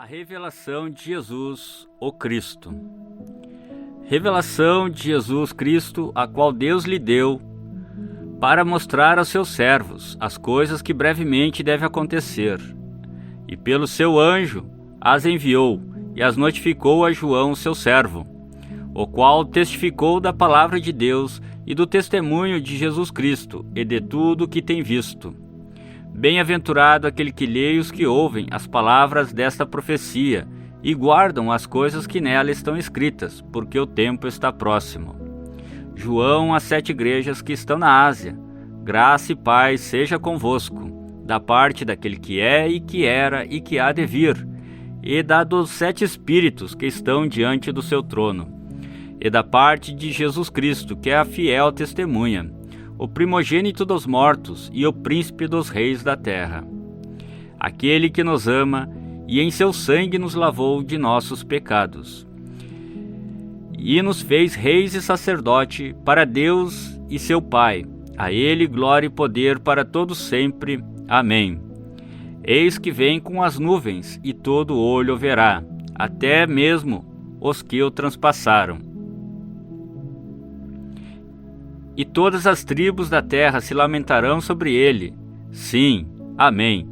A revelação de Jesus, o Cristo. Revelação de Jesus Cristo, a qual Deus lhe deu para mostrar aos seus servos as coisas que brevemente devem acontecer. E pelo seu anjo as enviou e as notificou a João, seu servo, o qual testificou da palavra de Deus e do testemunho de Jesus Cristo e de tudo o que tem visto. Bem-aventurado aquele que lê e os que ouvem as palavras desta profecia e guardam as coisas que nela estão escritas, porque o tempo está próximo. João, às 7 igrejas que estão na Ásia, graça e paz seja convosco, da parte daquele que é e que era e que há de vir, e da dos 7 espíritos que estão diante do seu trono, e da parte de Jesus Cristo, que é a fiel testemunha, o primogênito dos mortos e o príncipe dos reis da terra. Aquele que nos ama e em seu sangue nos lavou de nossos pecados, e nos fez reis e sacerdote para Deus e seu Pai. A ele glória e poder para todos sempre. Amém. Eis que vem com as nuvens, e todo olho o verá, até mesmo os que o transpassaram. E todas as tribos da terra se lamentarão sobre ele. Sim, amém.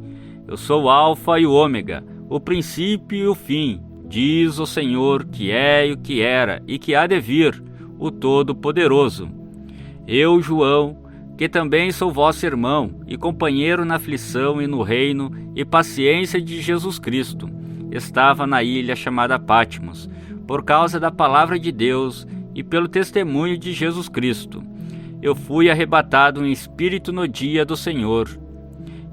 Eu sou o Alfa e o Ômega, o princípio e o fim, diz o Senhor, que é e o que era e que há de vir, o Todo-Poderoso. Eu, João, que também sou vosso irmão e companheiro na aflição e no reino e paciência de Jesus Cristo, estava na ilha chamada Patmos, por causa da palavra de Deus e pelo testemunho de Jesus Cristo. Eu fui arrebatado em espírito no dia do Senhor,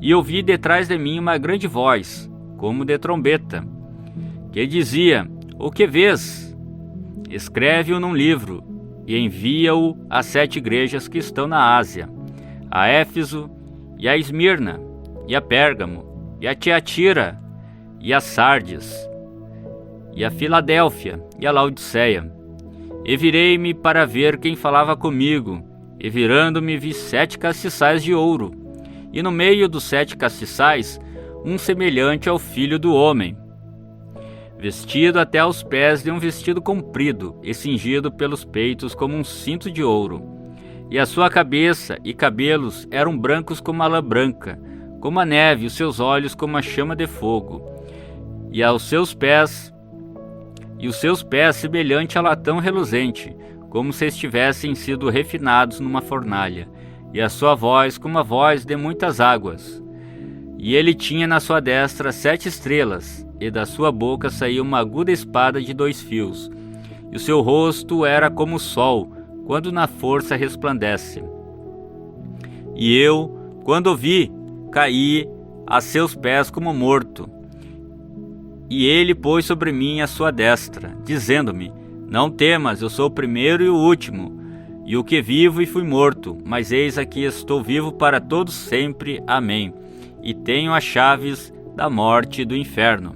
e ouvi detrás de mim uma grande voz, como de trombeta, que dizia: O que vês? Escreve-o num livro, e envia-o às 7 igrejas que estão na Ásia, a Éfeso, e a Esmirna, e a Pérgamo, e a Tiatira, e a Sardes, e a Filadélfia, e a Laodiceia. E virei-me para ver quem falava comigo, e virando-me vi 7 castiçais de ouro, e no meio dos 7 castiçais, um semelhante ao Filho do Homem, vestido até aos pés de um vestido comprido, e cingido pelos peitos como um cinto de ouro. E a sua cabeça e cabelos eram brancos como a lã branca, como a neve, e os seus olhos como a chama de fogo, e os seus pés semelhante a latão reluzente, como se estivessem sido refinados numa fornalha, e a sua voz como a voz de muitas águas. E ele tinha na sua destra 7 estrelas, e da sua boca saía uma aguda espada de 2 fios, e o seu rosto era como o sol, quando na força resplandece. E eu, quando o vi, caí a seus pés como morto. E ele pôs sobre mim a sua destra, dizendo-me: Não temas, eu sou o primeiro e o último, e o que vivo e fui morto, mas eis aqui estou vivo para todos sempre. Amém. E tenho as chaves da morte e do inferno.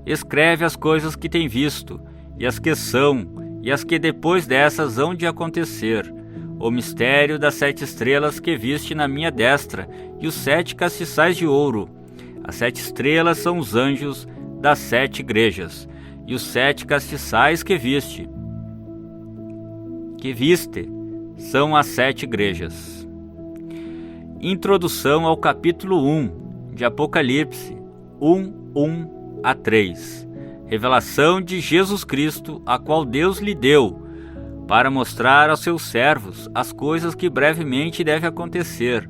Escreve as coisas que tem visto, e as que são, e as que depois dessas hão de acontecer, o mistério das 7 estrelas que viste na minha destra, e os 7 castiçais de ouro. As 7 estrelas são os anjos das 7 igrejas, e os 7 castiçais que viste são as 7 igrejas. Introdução ao capítulo 1 de Apocalipse 1 a 3. Revelação de Jesus Cristo, a qual Deus lhe deu para mostrar aos seus servos as coisas que brevemente devem acontecer.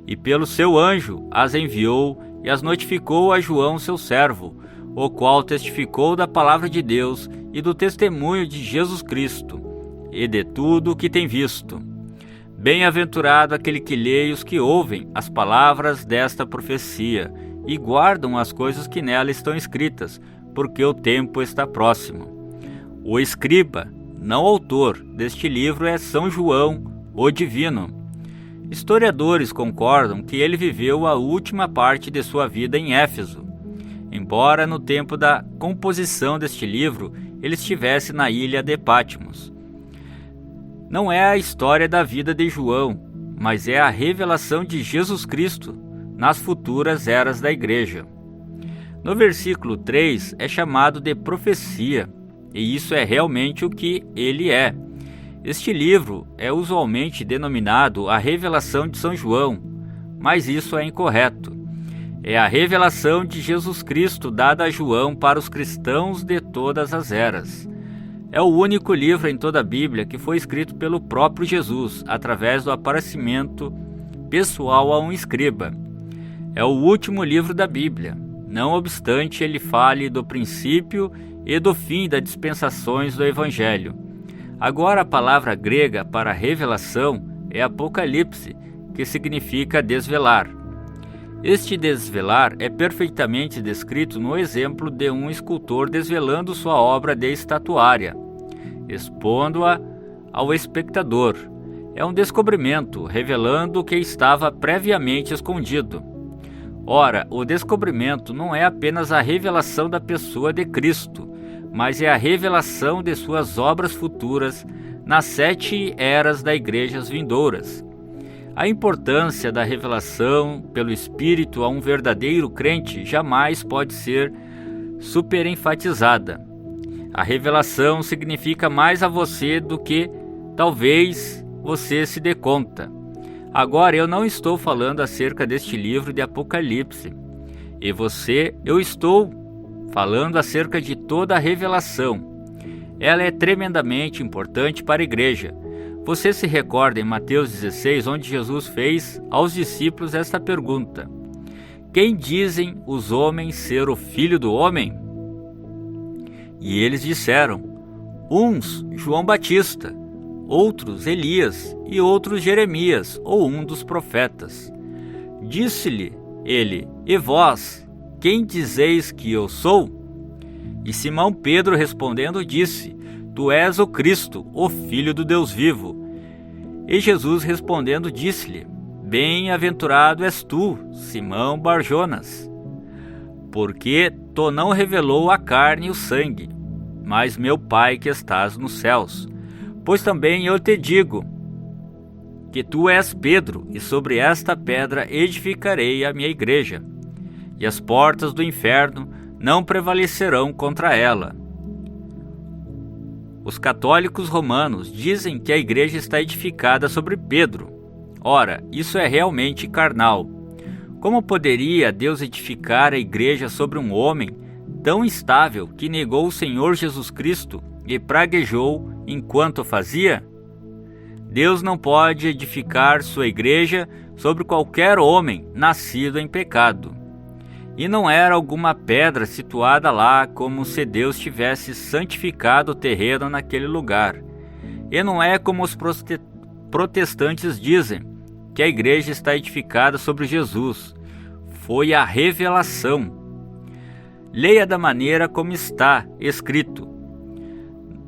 E pelo seu anjo as enviou e as notificou a João, seu servo, o qual testificou da palavra de Deus e do testemunho de Jesus Cristo, e de tudo o que tem visto. Bem-aventurado aquele que lê e os que ouvem as palavras desta profecia, e guardam as coisas que nela estão escritas, porque o tempo está próximo. O escriba, não autor, deste livro é São João, o Divino. Historiadores concordam que ele viveu a última parte de sua vida em Éfeso, embora no tempo da composição deste livro ele estivesse na ilha de Patmos. Não é a história da vida de João, mas é a revelação de Jesus Cristo nas futuras eras da Igreja. No versículo 3 é chamado de profecia, e isso é realmente o que ele é. Este livro é usualmente denominado a Revelação de São João, mas isso é incorreto. É a revelação de Jesus Cristo dada a João para os cristãos de todas as eras. É o único livro em toda a Bíblia que foi escrito pelo próprio Jesus, através do aparecimento pessoal a um escriba. É o último livro da Bíblia, não obstante ele fale do princípio e do fim das dispensações do Evangelho. Agora a palavra grega para revelação é apocalipse, que significa desvelar. Este desvelar é perfeitamente descrito no exemplo de um escultor desvelando sua obra de estatuária, expondo-a ao espectador. É um descobrimento, revelando o que estava previamente escondido. Ora, o descobrimento não é apenas a revelação da pessoa de Cristo, mas é a revelação de suas obras futuras nas 7 eras das igrejas vindouras. A importância da revelação pelo Espírito a um verdadeiro crente jamais pode ser superenfatizada. A revelação significa mais a você do que talvez você se dê conta. Agora, eu não estou falando acerca deste livro de Apocalipse. Eu estou falando acerca de toda a revelação. Ela é tremendamente importante para a igreja. Você se recorda em Mateus 16, onde Jesus fez aos discípulos esta pergunta: quem dizem os homens ser o Filho do Homem? E eles disseram: uns João Batista, outros Elias e outros Jeremias ou um dos profetas. Disse-lhe ele: e vós, quem dizeis que eu sou? E Simão Pedro respondendo disse: tu és o Cristo, o Filho do Deus vivo. E Jesus respondendo disse-lhe: bem-aventurado és tu, Simão Barjonas, porque tu não revelou a carne e o sangue, mas meu Pai que estás nos céus. Pois também eu te digo que tu és Pedro, e sobre esta pedra edificarei a minha igreja, e as portas do inferno não prevalecerão contra ela. Os católicos romanos dizem que a igreja está edificada sobre Pedro. Ora, isso é realmente carnal. Como poderia Deus edificar a igreja sobre um homem tão instável que negou o Senhor Jesus Cristo e praguejou enquanto fazia? Deus não pode edificar sua igreja sobre qualquer homem nascido em pecado. E não era alguma pedra situada lá, como se Deus tivesse santificado o terreno naquele lugar. E não é como os protestantes dizem, que a igreja está edificada sobre Jesus. Foi a revelação. Leia da maneira como está escrito: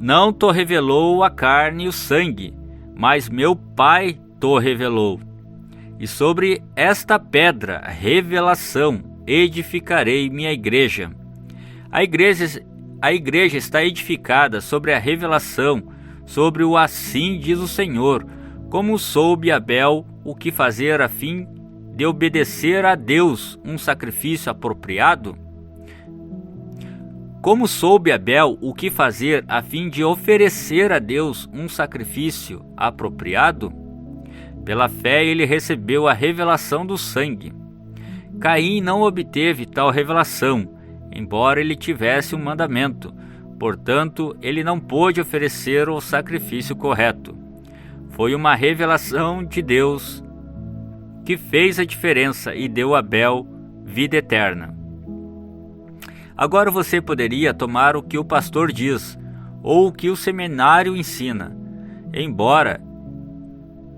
não te revelou a carne e o sangue, mas meu Pai te revelou. E sobre esta pedra, revelação, edificarei minha igreja. A igreja está edificada sobre a revelação, sobre o assim diz o Senhor, como soube Abel o que fazer a fim de obedecer a Deus um sacrifício apropriado? Como soube Abel o que fazer a fim de oferecer a Deus um sacrifício apropriado? Pela fé ele recebeu a revelação do sangue. Caim não obteve tal revelação, embora ele tivesse um mandamento. Portanto, ele não pôde oferecer o sacrifício correto. Foi uma revelação de Deus que fez a diferença e deu a Abel vida eterna. Agora você poderia tomar o que o pastor diz, ou o que o seminário ensina, embora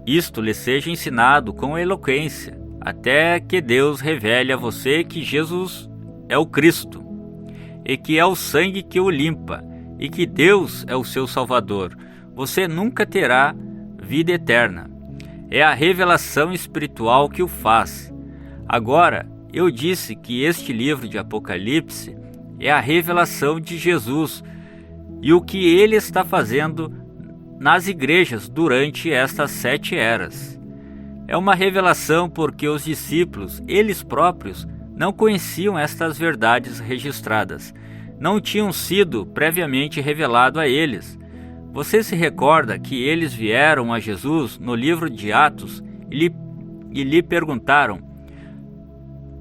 isto lhe seja ensinado com eloquência, até que Deus revele a você que Jesus é o Cristo, e que é o sangue que o limpa, e que Deus é o seu Salvador. Você nunca terá vida eterna. É a revelação espiritual que o faz. Agora, eu disse que este livro de Apocalipse é a revelação de Jesus e o que ele está fazendo nas igrejas durante estas 7 eras. É uma revelação porque os discípulos, eles próprios, não conheciam estas verdades registradas, não tinham sido previamente revelado a eles. Você se recorda que eles vieram a Jesus no livro de Atos e lhe perguntaram: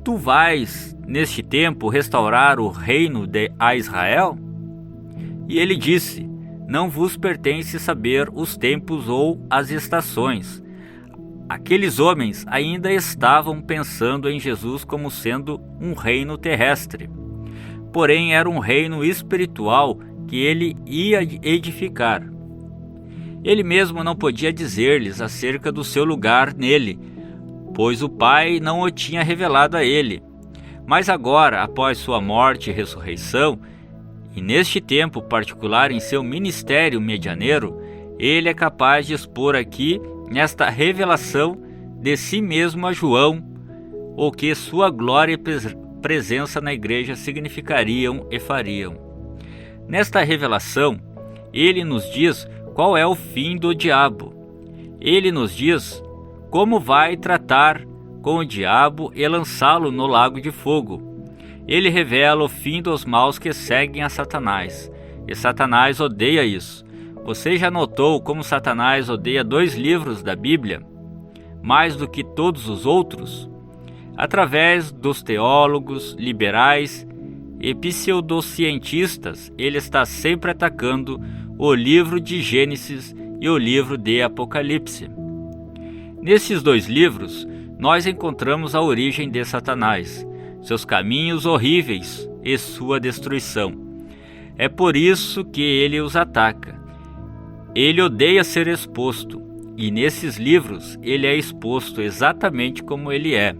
Tu vais, neste tempo, restaurar o reino a Israel? E ele disse: Não vos pertence saber os tempos ou as estações. Aqueles homens ainda estavam pensando em Jesus como sendo um reino terrestre. Porém, era um reino espiritual que ele ia edificar. Ele mesmo não podia dizer-lhes acerca do seu lugar nele, pois o Pai não o tinha revelado a ele. Mas agora, após sua morte e ressurreição, e neste tempo particular em seu ministério medianeiro, ele é capaz de expor aqui, nesta revelação de si mesmo a João, o que sua glória e presença na igreja significariam e fariam. Nesta revelação, ele nos diz qual é o fim do diabo. Ele nos diz como vai tratar com o diabo e lançá-lo no lago de fogo. Ele revela o fim dos maus que seguem a Satanás, e Satanás odeia isso. Você já notou como Satanás odeia 2 livros da Bíblia, mais do que todos os outros? Através dos teólogos, liberais e pseudocientistas, ele está sempre atacando o livro de Gênesis e o livro de Apocalipse. Nesses 2 livros, nós encontramos a origem de Satanás, seus caminhos horríveis e sua destruição. É por isso que ele os ataca. Ele odeia ser exposto, e nesses livros ele é exposto exatamente como ele é.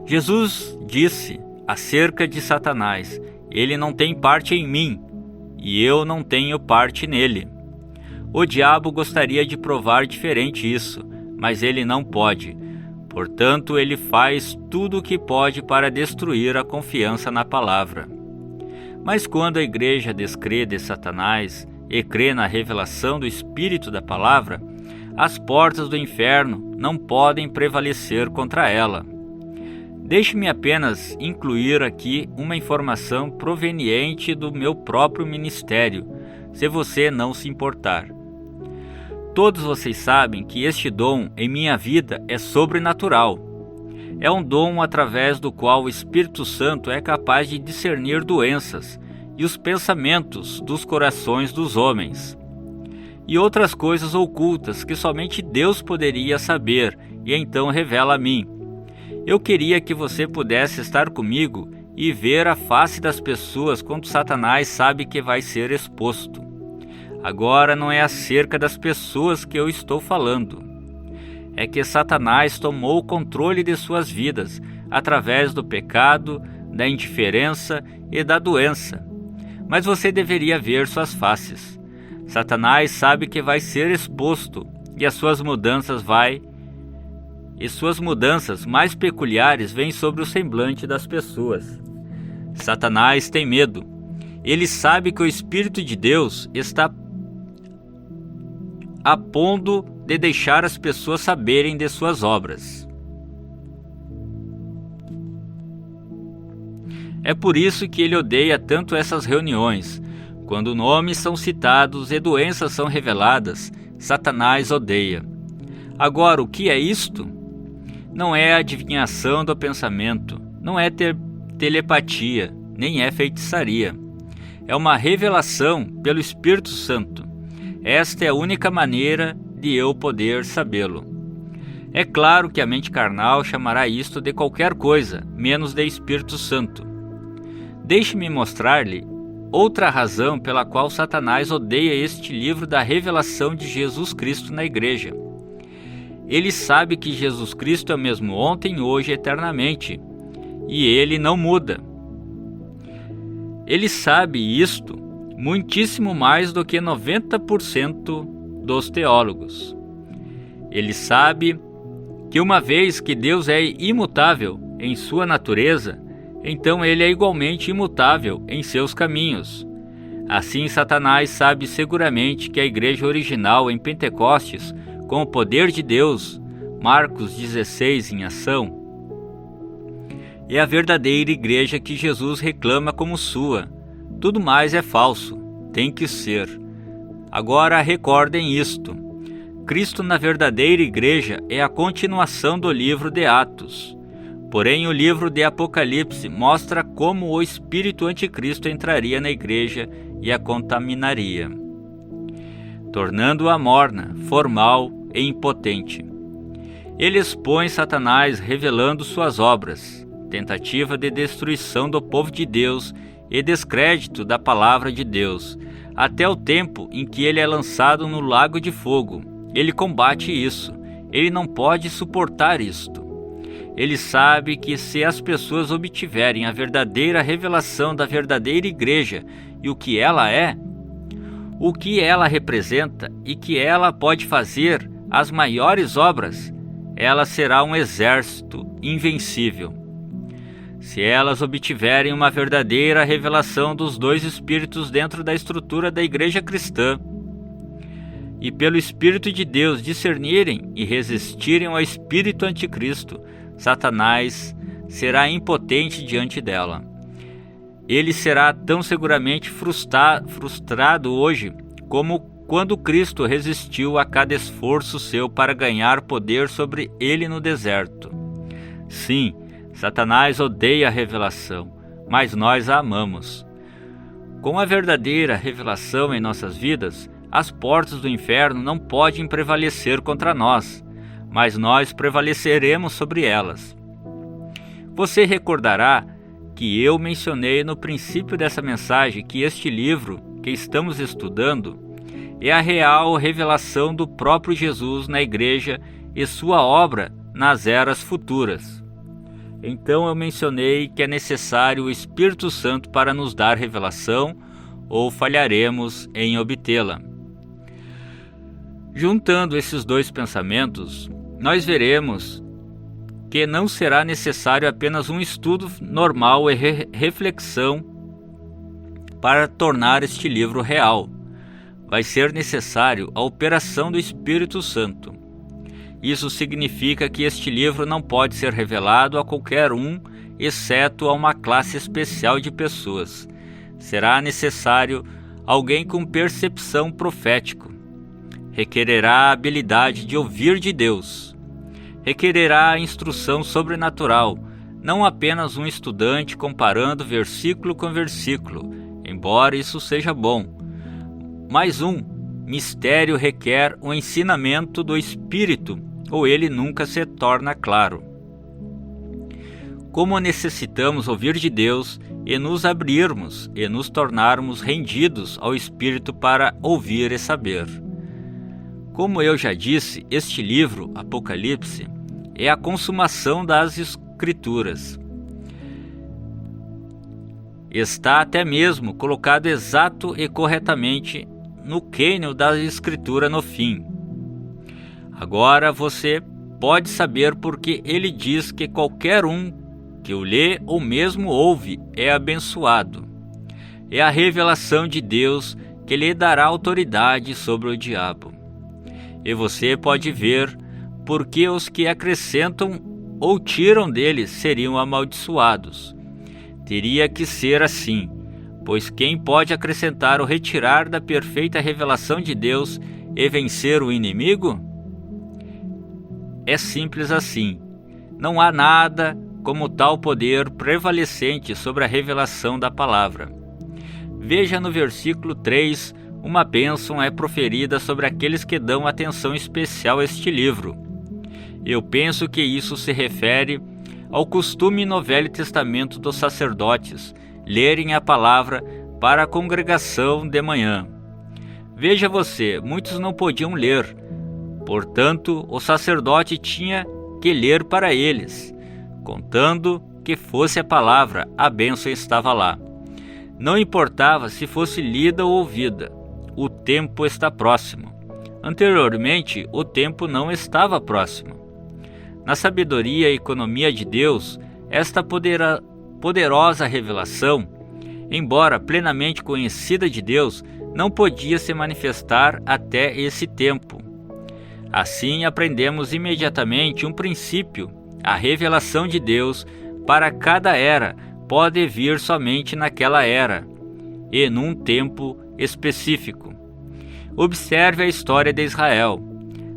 Jesus disse acerca de Satanás: ele não tem parte em mim, e eu não tenho parte nele. O diabo gostaria de provar diferente isso, mas ele não pode. Portanto, ele faz tudo o que pode para destruir a confiança na palavra. Mas quando a igreja descrê de Satanás e crê na revelação do Espírito da palavra, as portas do inferno não podem prevalecer contra ela. Deixe-me apenas incluir aqui uma informação proveniente do meu próprio ministério, se você não se importar. Todos vocês sabem que este dom em minha vida é sobrenatural. É um dom através do qual o Espírito Santo é capaz de discernir doenças e os pensamentos dos corações dos homens, e outras coisas ocultas que somente Deus poderia saber e então revela a mim. Eu queria que você pudesse estar comigo e ver a face das pessoas quando Satanás sabe que vai ser exposto. Agora não é acerca das pessoas que eu estou falando. É que Satanás tomou o controle de suas vidas através do pecado, da indiferença e da doença. Mas você deveria ver suas faces. Satanás sabe que vai ser exposto e suas mudanças mais peculiares vêm sobre o semblante das pessoas. Satanás tem medo. Ele sabe que o Espírito de Deus está a ponto de deixar as pessoas saberem de suas obras. É por isso que ele odeia tanto essas reuniões. Quando nomes são citados e doenças são reveladas, Satanás odeia. Agora, o que é isto? Não é adivinhação do pensamento, não é telepatia, nem é feitiçaria. É uma revelação pelo Espírito Santo. Esta é a única maneira de eu poder sabê-lo. É claro que a mente carnal chamará isto de qualquer coisa, menos de Espírito Santo. Deixe-me mostrar-lhe outra razão pela qual Satanás odeia este livro da revelação de Jesus Cristo na igreja. Ele sabe que Jesus Cristo é o mesmo ontem, hoje e eternamente, e ele não muda. Ele sabe isto muitíssimo mais do que 90% dos teólogos. Ele sabe que uma vez que Deus é imutável em sua natureza, então ele é igualmente imutável em seus caminhos. Assim, Satanás sabe seguramente que a igreja original em Pentecostes, com o poder de Deus, Marcos 16 em ação, é a verdadeira igreja que Jesus reclama como sua. Tudo mais é falso, tem que ser. Agora recordem isto: Cristo na verdadeira igreja é a continuação do livro de Atos. Porém, o livro de Apocalipse mostra como o espírito anticristo entraria na igreja e a contaminaria, tornando-a morna, formal e impotente. Ele expõe Satanás revelando suas obras, tentativa de destruição do povo de Deus e descrédito da palavra de Deus, até o tempo em que ele é lançado no lago de fogo. Ele combate isso, ele não pode suportar isto. Ele sabe que se as pessoas obtiverem a verdadeira revelação da verdadeira igreja e o que ela é, o que ela representa e que ela pode fazer as maiores obras, ela será um exército invencível. Se elas obtiverem uma verdadeira revelação dos dois espíritos dentro da estrutura da igreja cristã, e pelo Espírito de Deus discernirem e resistirem ao espírito anticristo, Satanás será impotente diante dela. Ele será tão seguramente frustrado hoje como quando Cristo resistiu a cada esforço seu para ganhar poder sobre ele no deserto. Sim, Satanás odeia a revelação, mas nós a amamos. Com a verdadeira revelação em nossas vidas, as portas do inferno não podem prevalecer contra nós, mas nós prevaleceremos sobre elas. Você recordará que eu mencionei no princípio dessa mensagem que este livro que estamos estudando é a real revelação do próprio Jesus na igreja e sua obra nas eras futuras. Então eu mencionei que é necessário o Espírito Santo para nos dar revelação, ou falharemos em obtê-la. Juntando esses dois pensamentos, nós veremos que não será necessário apenas um estudo normal e reflexão para tornar este livro real. Vai ser necessário a operação do Espírito Santo. Isso significa que este livro não pode ser revelado a qualquer um, exceto a uma classe especial de pessoas. Será necessário alguém com percepção profética. Requererá a habilidade de ouvir de Deus. Requererá a instrução sobrenatural, não apenas um estudante comparando versículo com versículo, embora isso seja bom. Mas mistério requer o ensinamento do Espírito, ou ele nunca se torna claro. Como necessitamos ouvir de Deus e nos abrirmos e nos tornarmos rendidos ao Espírito para ouvir e saber. Como eu já disse, este livro, Apocalipse, é a consumação das Escrituras. Está até mesmo colocado exato e corretamente no cânon da Escritura no fim. Agora você pode saber porque ele diz que qualquer um que o lê ou mesmo ouve é abençoado. É a revelação de Deus que lhe dará autoridade sobre o diabo. E você pode ver porque os que acrescentam ou tiram dele seriam amaldiçoados. Teria que ser assim, pois quem pode acrescentar ou retirar da perfeita revelação de Deus e vencer o inimigo? É simples assim. Não há nada como tal poder prevalecente sobre a revelação da palavra. Veja no versículo 3, uma bênção é proferida sobre aqueles que dão atenção especial a este livro. Eu penso que isso se refere ao costume no Velho Testamento dos sacerdotes lerem a palavra para a congregação de manhã. Veja você, muitos não podiam ler, portanto o sacerdote tinha que ler para eles, contando que fosse a palavra, a bênção estava lá. Não importava se fosse lida ou ouvida, o tempo está próximo. Anteriormente, o tempo não estava próximo. Na sabedoria e economia de Deus, esta poderosa revelação, embora plenamente conhecida de Deus, não podia se manifestar até esse tempo. Assim aprendemos imediatamente um princípio, a revelação de Deus, para cada era pode vir somente naquela era e num tempo específico. Observe a história de Israel.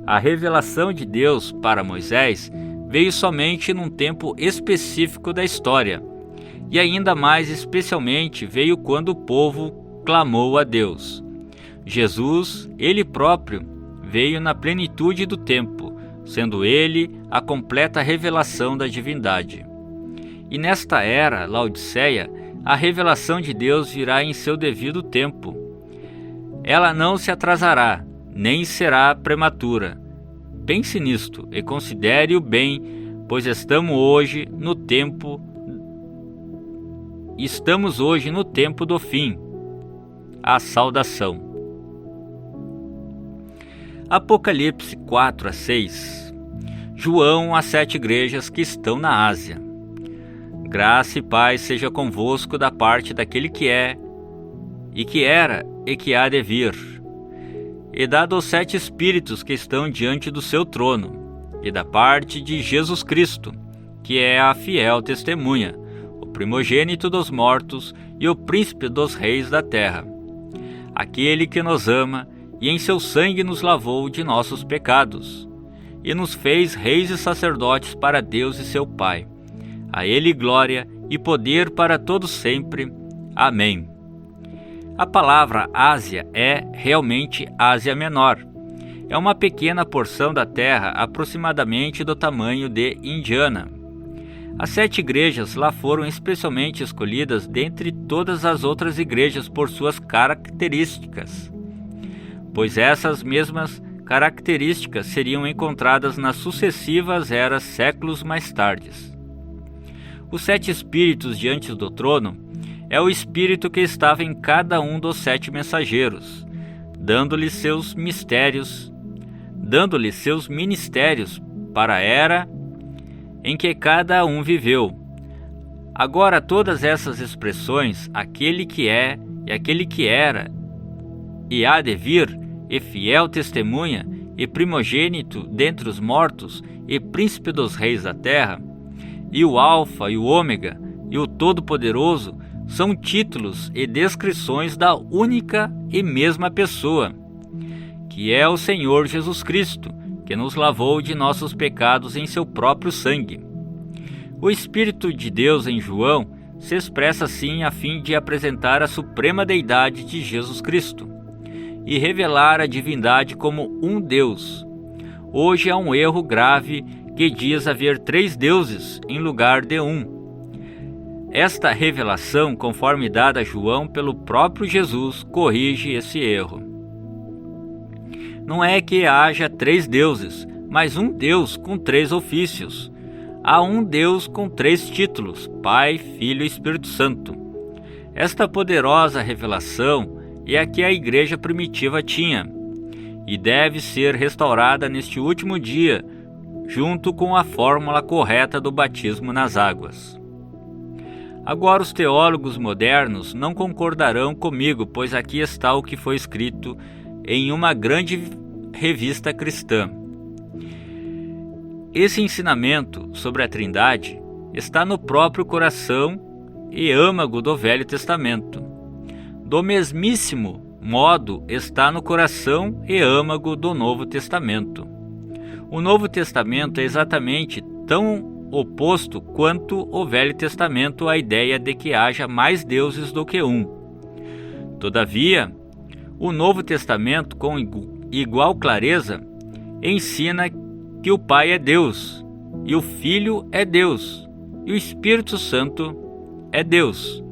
A revelação de Deus para Moisés veio somente num tempo específico da história, e ainda mais especialmente veio quando o povo clamou a Deus. Jesus, ele próprio, veio na plenitude do tempo, sendo ele a completa revelação da divindade. E nesta era, Laodiceia, a revelação de Deus virá em seu devido tempo. Ela não se atrasará, nem será prematura. Pense nisto e considere-o bem, pois estamos hoje no tempo do fim. A saudação. Apocalipse 4-6. João às 7 igrejas que estão na Ásia. Graça e paz seja convosco da parte daquele que é, e que era, e que há de vir, e dado aos 7 espíritos que estão diante do seu trono, e da parte de Jesus Cristo, que é a fiel testemunha, o primogênito dos mortos e o príncipe dos reis da terra, aquele que nos ama e em seu sangue nos lavou de nossos pecados, e nos fez reis e sacerdotes para Deus e seu Pai. A ele glória e poder para todos sempre. Amém. A palavra Ásia é realmente Ásia Menor. É uma pequena porção da terra aproximadamente do tamanho de Indiana. As 7 igrejas lá foram especialmente escolhidas dentre todas as outras igrejas por suas características, pois essas mesmas características seriam encontradas nas sucessivas eras séculos mais tardes. Os 7 espíritos diante do trono é o espírito que estava em cada um dos 7 mensageiros, dando-lhes seus ministérios para a era em que cada um viveu. Agora todas essas expressões, aquele que é, e aquele que era, e há de vir, e fiel testemunha, e primogênito dentre os mortos, e príncipe dos reis da terra, e o Alfa e o Ômega, e o Todo-Poderoso, são títulos e descrições da única e mesma pessoa, que é o Senhor Jesus Cristo, que nos lavou de nossos pecados em seu próprio sangue. O Espírito de Deus em João se expressa assim a fim de apresentar a suprema deidade de Jesus Cristo e revelar a divindade como um Deus. Hoje há um erro grave que diz haver 3 deuses em lugar de um. Esta revelação, conforme dada a João pelo próprio Jesus, corrige esse erro. Não é que haja 3 deuses, mas um Deus com 3 ofícios. Há um Deus com 3 títulos, Pai, Filho e Espírito Santo. Esta poderosa revelação é a que a igreja primitiva tinha, e deve ser restaurada neste último dia, junto com a fórmula correta do batismo nas águas. Agora os teólogos modernos não concordarão comigo, pois aqui está o que foi escrito em uma grande revista cristã. Esse ensinamento sobre a Trindade está no próprio coração e âmago do Velho Testamento. Do mesmíssimo modo está no coração e âmago do Novo Testamento. O Novo Testamento é exatamente tão oposto quanto o Velho Testamento à ideia de que haja mais deuses do que um. Todavia, o Novo Testamento, com igual clareza, ensina que o Pai é Deus, e o Filho é Deus, e o Espírito Santo é Deus,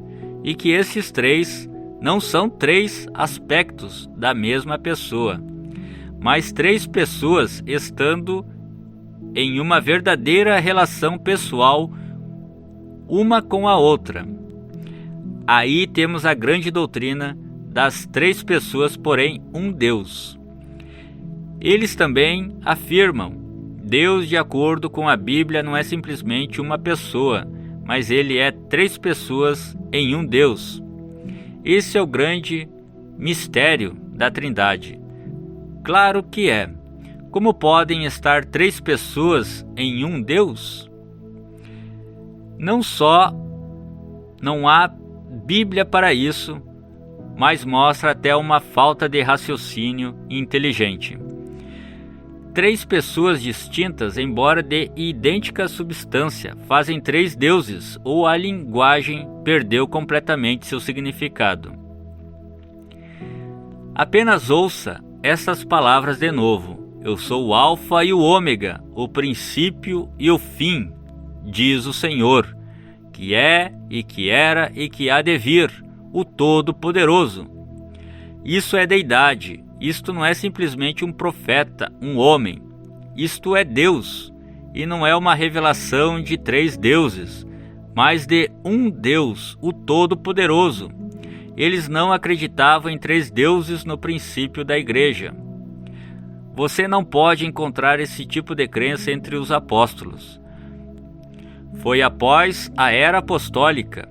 e que esses 3 não são 3 aspectos da mesma pessoa, mas 3 pessoas estando em uma verdadeira relação pessoal uma com a outra. Aí temos a grande doutrina das 3 pessoas, porém um Deus. Eles também afirmam: Deus, de acordo com a Bíblia, não é simplesmente uma pessoa, mas ele é 3 pessoas em um Deus. Esse é o grande mistério da Trindade. Claro que é. Como podem estar 3 pessoas em um Deus? Não só não há Bíblia para isso, mas mostra até uma falta de raciocínio inteligente. 3 pessoas distintas, embora de idêntica substância, fazem 3 deuses, ou a linguagem perdeu completamente seu significado. Apenas ouça estas palavras de novo: eu sou o Alfa e o Ômega, o princípio e o fim, diz o Senhor, que é e que era e que há de vir, o Todo-Poderoso. Isso é deidade. Isto não é simplesmente um profeta, um homem. Isto é Deus, e não é uma revelação de 3 deuses, mas de um Deus, o Todo-Poderoso. Eles não acreditavam em 3 deuses no princípio da igreja. Você não pode encontrar esse tipo de crença entre os apóstolos. Foi após a era apostólica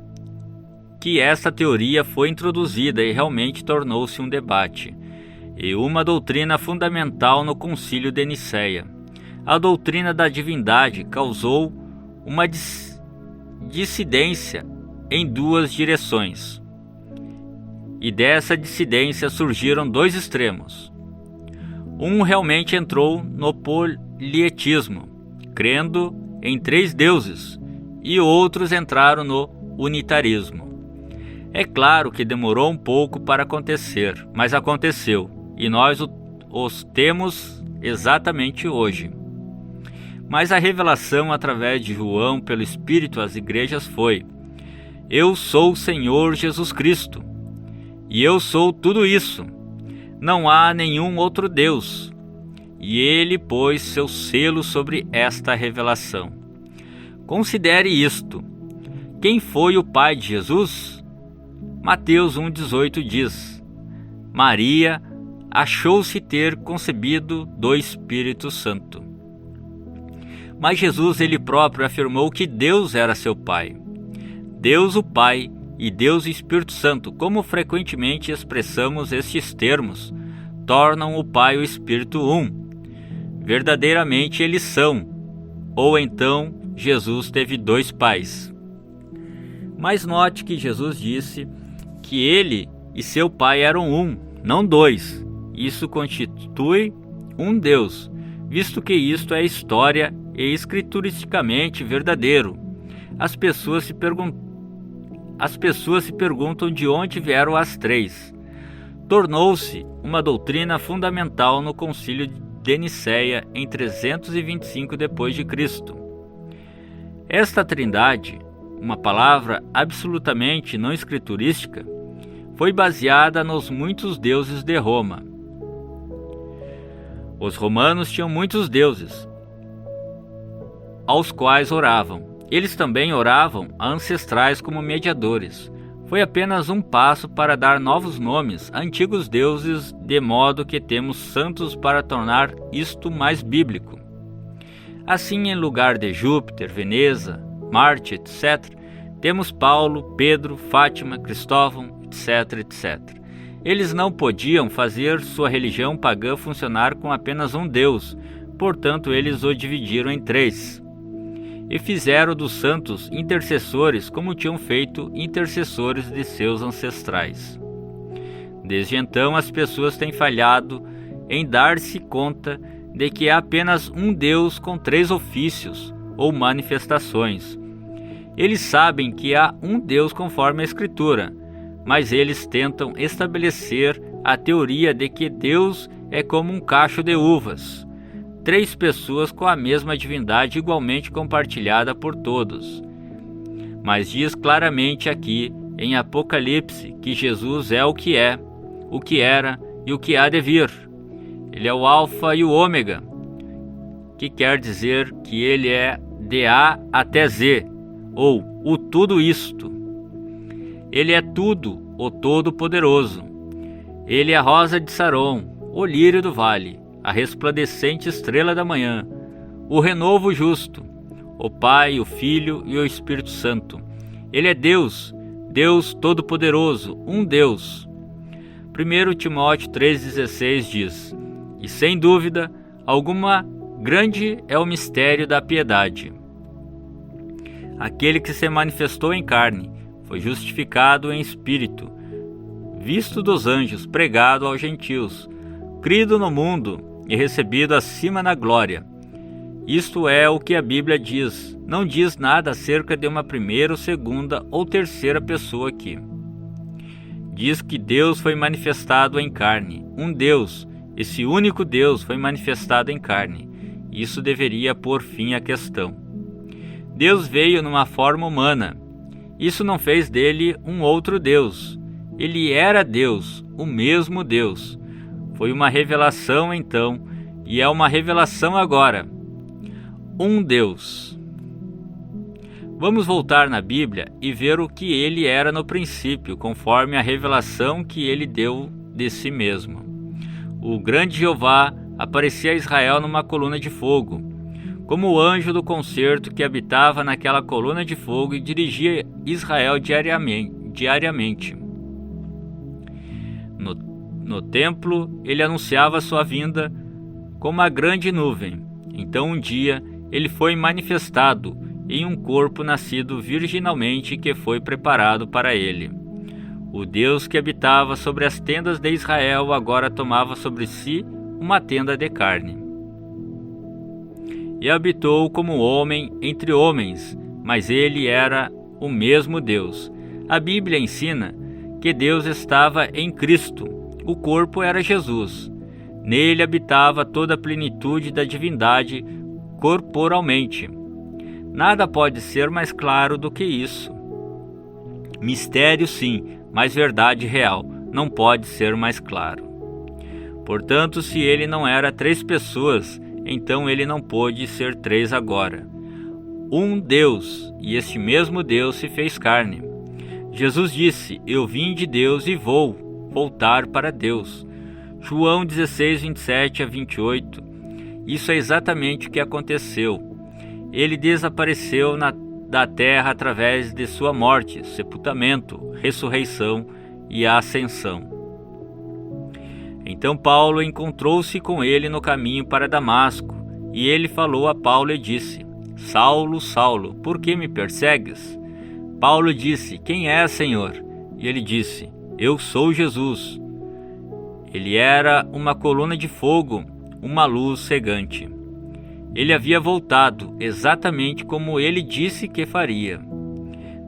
que esta teoria foi introduzida e realmente tornou-se um debate e uma doutrina fundamental no Concílio de Nicéia. A doutrina da divindade causou uma dissidência em 2 direções. E dessa dissidência surgiram 2 extremos. Um realmente entrou no polietismo, crendo em 3 deuses, e outros entraram no unitarismo. É claro que demorou um pouco para acontecer, mas aconteceu. E nós os temos exatamente hoje. Mas a revelação através de João pelo Espírito às igrejas foi: eu sou o Senhor Jesus Cristo, e eu sou tudo isso. Não há nenhum outro Deus. E ele pôs seu selo sobre esta revelação. Considere isto. Quem foi o pai de Jesus? Mateus 1,18 diz: Maria achou-se ter concebido do Espírito Santo. Mas Jesus ele próprio afirmou que Deus era seu Pai. Deus o Pai e Deus o Espírito Santo, como frequentemente expressamos estes termos, tornam o Pai e o Espírito um. Verdadeiramente eles são, ou então Jesus teve 2 pais. Mas note que Jesus disse que ele e seu Pai eram um, não 2. Isso constitui um Deus, visto que isto é história e escrituristicamente verdadeiro. As pessoas se perguntam de onde vieram as 3. Tornou-se uma doutrina fundamental no Concílio de Nicéia em 325 d.C. Esta trindade, uma palavra absolutamente não escriturística, foi baseada nos muitos deuses de Roma. Os romanos tinham muitos deuses, aos quais oravam. Eles também oravam a ancestrais como mediadores. Foi apenas um passo para dar novos nomes a antigos deuses, de modo que temos santos para tornar isto mais bíblico. Assim, em lugar de Júpiter, Veneza, Marte, etc., temos Paulo, Pedro, Fátima, Cristóvão, etc., etc. Eles não podiam fazer sua religião pagã funcionar com apenas um Deus, portanto eles o dividiram em 3. E fizeram dos santos intercessores como tinham feito intercessores de seus ancestrais. Desde então as pessoas têm falhado em dar-se conta de que há apenas um Deus com 3 ofícios ou manifestações. Eles sabem que há um Deus conforme a Escritura, mas eles tentam estabelecer a teoria de que Deus é como um cacho de uvas, 3 pessoas com a mesma divindade igualmente compartilhada por todos. Mas diz claramente aqui em Apocalipse que Jesus é, o que era e o que há de vir. Ele é o Alfa e o Ômega, que quer dizer que ele é de A até Z, ou o tudo isto. Ele é tudo, o Todo-Poderoso. Ele é a rosa de Saron, o lírio do vale, a resplandecente estrela da manhã, o renovo justo, o Pai, o Filho e o Espírito Santo. Ele é Deus, Deus Todo-Poderoso, um Deus. 1 Timóteo 3,16 diz: e sem dúvida alguma, grande é o mistério da piedade. aquele que se manifestou em carne, foi justificado em espírito, visto dos anjos, pregado aos gentios, crido no mundo e recebido acima na glória. Isto é o que a Bíblia diz, não diz nada acerca de uma primeira, segunda ou terceira pessoa aqui. Diz que Deus foi manifestado em carne, um Deus, esse único Deus foi manifestado em carne. Isso deveria pôr fim à questão. Deus veio numa forma humana. Isso não fez dele um outro Deus. Ele era Deus, o mesmo Deus. Foi uma revelação então, e é uma revelação agora. Um Deus. Vamos voltar na Bíblia e ver o que ele era no princípio, conforme a revelação que ele deu de si mesmo. O grande Jeová aparecia a Israel numa coluna de fogo, como o anjo do concerto que habitava naquela coluna de fogo e dirigia Israel diariamente. No templo, ele anunciava sua vinda como uma grande nuvem. Então um dia ele foi manifestado em um corpo nascido virginalmente que foi preparado para ele. O Deus que habitava sobre as tendas de Israel agora tomava sobre si uma tenda de carne. E habitou como homem entre homens, mas ele era o mesmo Deus. A Bíblia ensina que Deus estava em Cristo. O corpo era Jesus. Nele habitava toda a plenitude da divindade corporalmente. Nada pode ser mais claro do que isso. Mistério sim, mas verdade real. Não pode ser mais claro. Portanto, se ele não era 3 pessoas, então ele não pôde ser 3 agora. Um Deus, e este mesmo Deus se fez carne. Jesus disse: eu vim de Deus e vou voltar para Deus. João 16, 27 a 28. Isso é exatamente o que aconteceu. Ele desapareceu da terra através de sua morte, sepultamento, ressurreição e ascensão. Então Paulo encontrou-se com ele no caminho para Damasco, e ele falou a Paulo e disse: Saulo, Saulo, por que me persegues? Paulo disse: quem é, Senhor? E ele disse: eu sou Jesus. Ele era uma coluna de fogo, uma luz cegante. Ele havia voltado exatamente como ele disse que faria.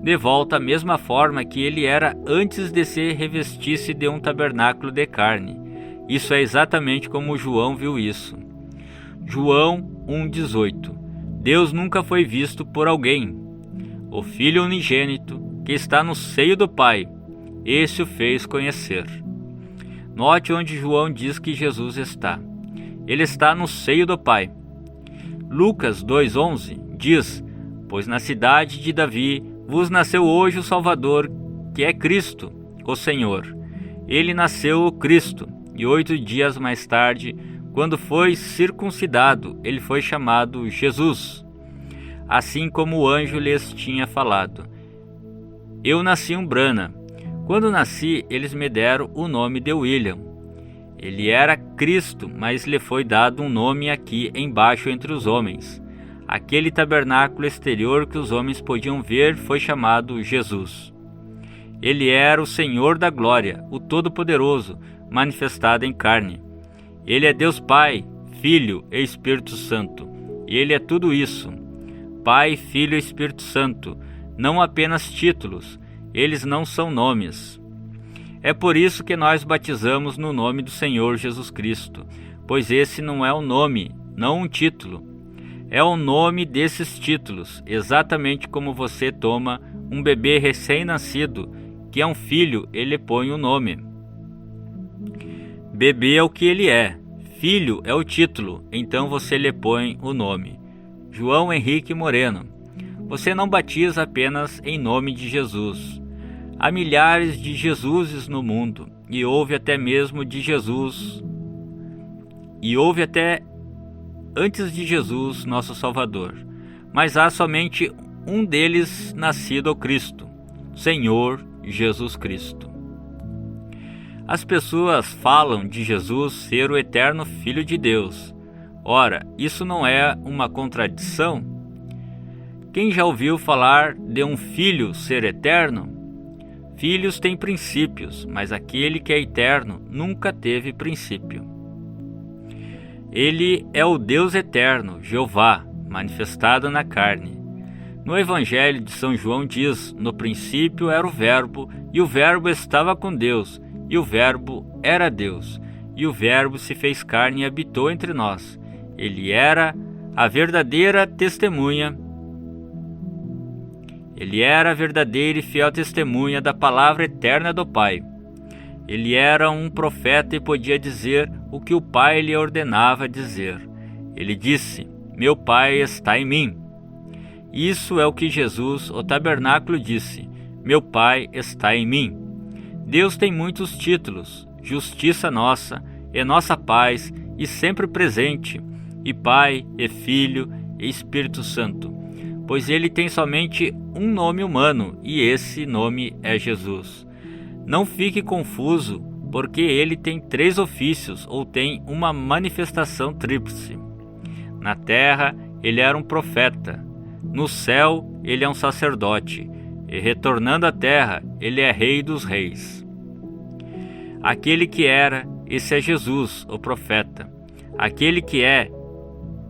De volta à mesma forma que ele era antes de se revestisse de um tabernáculo de carne. Isso é exatamente como João viu isso. João 1,18. Deus nunca foi visto por alguém. O Filho unigênito, que está no seio do Pai, esse o fez conhecer. Note onde João diz que Jesus está. Ele está no seio do Pai. Lucas 2,11 diz: pois na cidade de Davi vos nasceu hoje o Salvador, que é Cristo, o Senhor. Ele nasceu o Cristo, e 8 dias mais tarde, quando foi circuncidado, ele foi chamado Jesus, assim como o anjo lhes tinha falado. Eu nasci um Brana. Quando nasci, eles me deram o nome de William. Ele era Cristo, mas lhe foi dado um nome aqui embaixo entre os homens. Aquele tabernáculo exterior que os homens podiam ver foi chamado Jesus. Ele era o Senhor da glória, o Todo-Poderoso, manifestado em carne. Ele é Deus Pai, Filho e Espírito Santo. Ele é tudo isso. Pai, Filho e Espírito Santo, não apenas títulos, eles não são nomes. É por isso que nós batizamos no nome do Senhor Jesus Cristo, pois esse não é um nome, não um título. É o nome desses títulos, exatamente como você toma um bebê recém-nascido, que é um filho, ele põe o nome. Bebê é o que ele é, filho é o título, então você lhe põe o nome. João Henrique Moreno. Você não batiza apenas em nome de Jesus. Há milhares de Jesuses no mundo, e houve até mesmo de Jesus, e houve até antes de Jesus, nosso Salvador. Mas há somente um deles nascido ao Cristo, Senhor Jesus Cristo. As pessoas falam de Jesus ser o eterno Filho de Deus. Ora, isso não é uma contradição? Quem já ouviu falar de um filho ser eterno? Filhos têm princípios, mas aquele que é eterno nunca teve princípio. Ele é o Deus eterno, Jeová, manifestado na carne. No Evangelho de São João diz: no princípio era o Verbo, e o Verbo estava com Deus, e o Verbo era Deus, e o Verbo se fez carne e habitou entre nós. Ele era a verdadeira testemunha. Ele era a verdadeira e fiel testemunha da palavra eterna do Pai. Ele era um profeta e podia dizer o que o Pai lhe ordenava dizer. Ele disse: meu Pai está em mim. Isso é o que Jesus, o tabernáculo, disse: meu Pai está em mim. Deus tem muitos títulos: justiça nossa, e nossa paz, e sempre presente, e Pai, e Filho, e Espírito Santo. Pois ele tem somente um nome humano, e esse nome é Jesus. Não fique confuso, porque ele tem 3 ofícios, ou tem uma manifestação tríplice. Na terra, ele era um profeta. No céu, ele é um sacerdote. E retornando à terra, ele é Rei dos Reis. Aquele que era, esse é Jesus, o profeta. Aquele que é,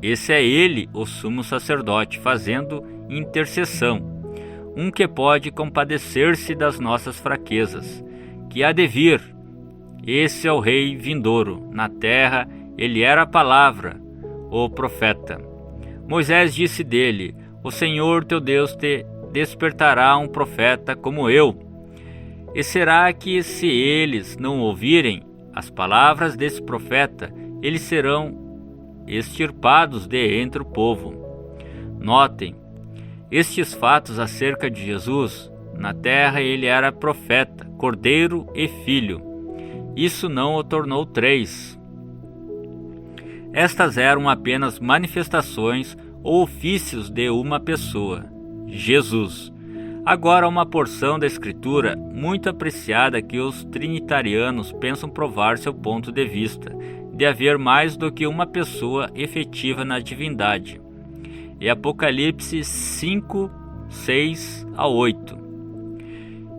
esse é ele, o sumo sacerdote, fazendo intercessão. Um que pode compadecer-se das nossas fraquezas, que há de vir. Esse é o Rei vindouro. Na terra, ele era a palavra, o profeta. Moisés disse dele: o Senhor teu Deus te despertará um profeta como eu. E será que, se eles não ouvirem as palavras desse profeta, eles serão extirpados de entre o povo? Notem estes fatos acerca de Jesus. Na terra ele era profeta, cordeiro e filho. Isso não o tornou 3. Estas eram apenas manifestações ou ofícios de uma pessoa, Jesus. Agora, uma porção da Escritura muito apreciada que os trinitarianos pensam provar seu ponto de vista, de haver mais do que uma pessoa efetiva na divindade. É Apocalipse 5, 6 a 8.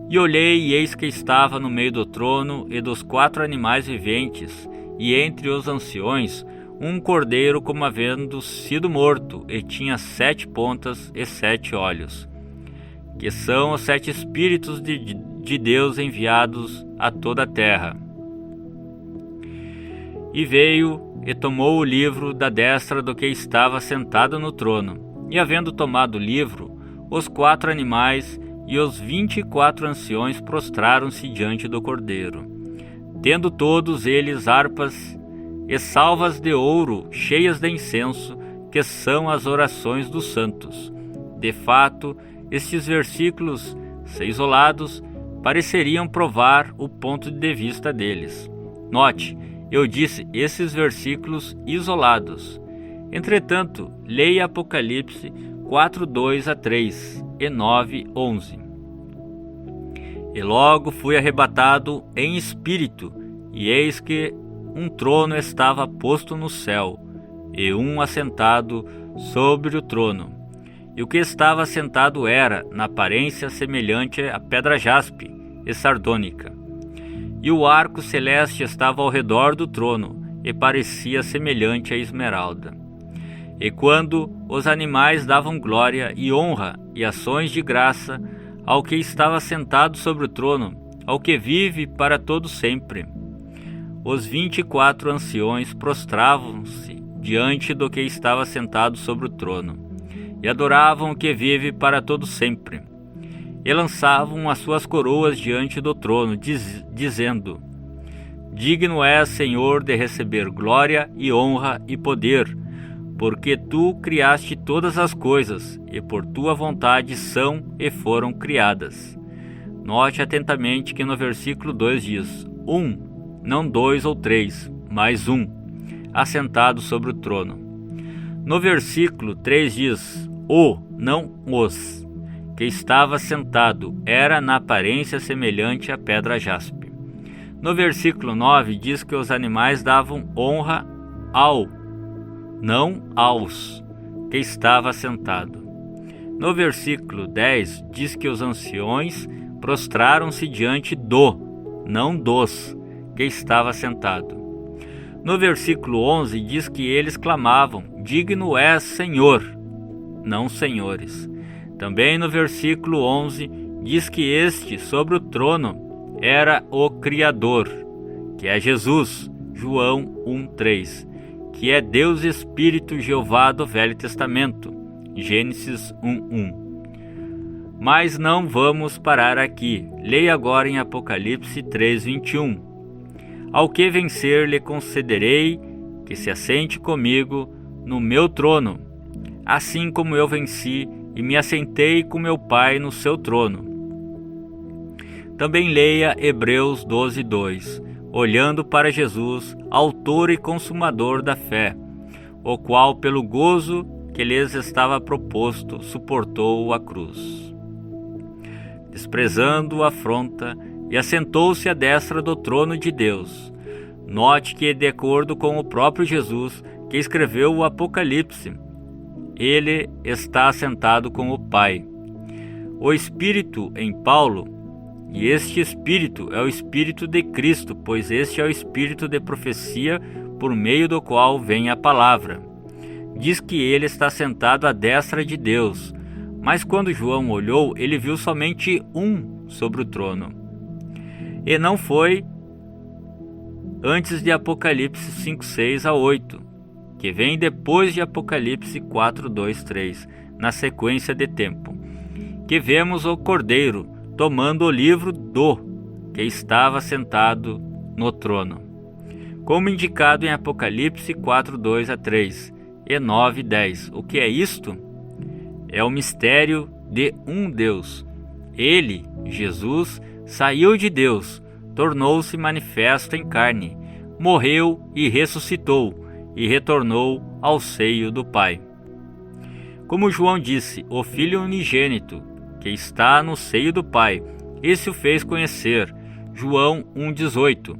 E olhei, e eis que estava no meio do trono e dos 4 animais viventes, e entre os anciões, um cordeiro como havendo sido morto, e tinha 7 pontas e 7 olhos, que são os 7 Espíritos de Deus enviados a toda a terra. E veio e tomou o livro da destra do que estava sentado no trono. E havendo tomado o livro, os 4 animais e os 24 anciões prostraram-se diante do cordeiro, tendo todos eles harpas e salvas de ouro cheias de incenso, que são as orações dos santos. De fato, estes versículos, se isolados, pareceriam provar o ponto de vista deles. Note, eu disse esses versículos isolados. Entretanto, leia Apocalipse 4, 2 a 3 e 9, 11. E logo fui arrebatado em espírito, e eis que um trono estava posto no céu, e um assentado sobre o trono. E o que estava assentado era, na aparência, semelhante a pedra jaspe e sardônica. E o arco celeste estava ao redor do trono, e parecia semelhante a esmeralda. E quando os animais davam glória e honra e ações de graça ao que estava sentado sobre o trono, ao que vive para todo sempre, os 24 anciões prostravam-se diante do que estava sentado sobre o trono, e adoravam o que vive para todo sempre, e lançavam as suas coroas diante do trono, dizendo: digno és, Senhor, de receber glória e honra e poder, porque tu criaste todas as coisas, e por tua vontade são e foram criadas. Note atentamente que no versículo 2 diz: não 2 ou 3, mas assentado sobre o trono. No versículo 3 diz: não os, que estava sentado, era na aparência semelhante à pedra jaspe. No versículo 9 diz que os animais davam honra ao, não aos, que estava sentado. No versículo 10 diz que os anciões prostraram-se diante do, não dos, que estava sentado. No versículo 11 diz que eles clamavam: digno és, Senhor, não senhores. Também no versículo 11 diz que este sobre o trono era o Criador, que é Jesus, João 1:3, que é Deus Espírito Jeová do Velho Testamento, Gênesis 1:1. Mas não vamos parar aqui. Leia agora em Apocalipse 3:21. Ao que vencer lhe concederei que se assente comigo no meu trono, assim como eu venci e me assentei com meu Pai no seu trono. Também leia Hebreus 12:2, olhando para Jesus, autor e consumador da fé, o qual pelo gozo que lhes estava proposto suportou a cruz, desprezando a afronta, e assentou-se à destra do trono de Deus. Note que, de acordo com o próprio Jesus, que escreveu o Apocalipse, ele está assentado com o Pai. O Espírito em Paulo, e este Espírito é o Espírito de Cristo, pois este é o Espírito de profecia por meio do qual vem a palavra. Diz que ele está sentado à destra de Deus, mas quando João olhou, ele viu somente um sobre o trono. E não foi antes de Apocalipse 5:6-8, que vem depois de Apocalipse 4:2-3, na sequência de tempo, que vemos o Cordeiro tomando o livro do que estava sentado no trono, como indicado em Apocalipse 4:2-3 e 9:10. O que é isto? É o mistério de um Deus. Ele, Jesus, saiu de Deus, tornou-se manifesto em carne, morreu e ressuscitou, e retornou ao seio do Pai. Como João disse, o Filho unigênito, que está no seio do Pai, esse o fez conhecer, João 1:18.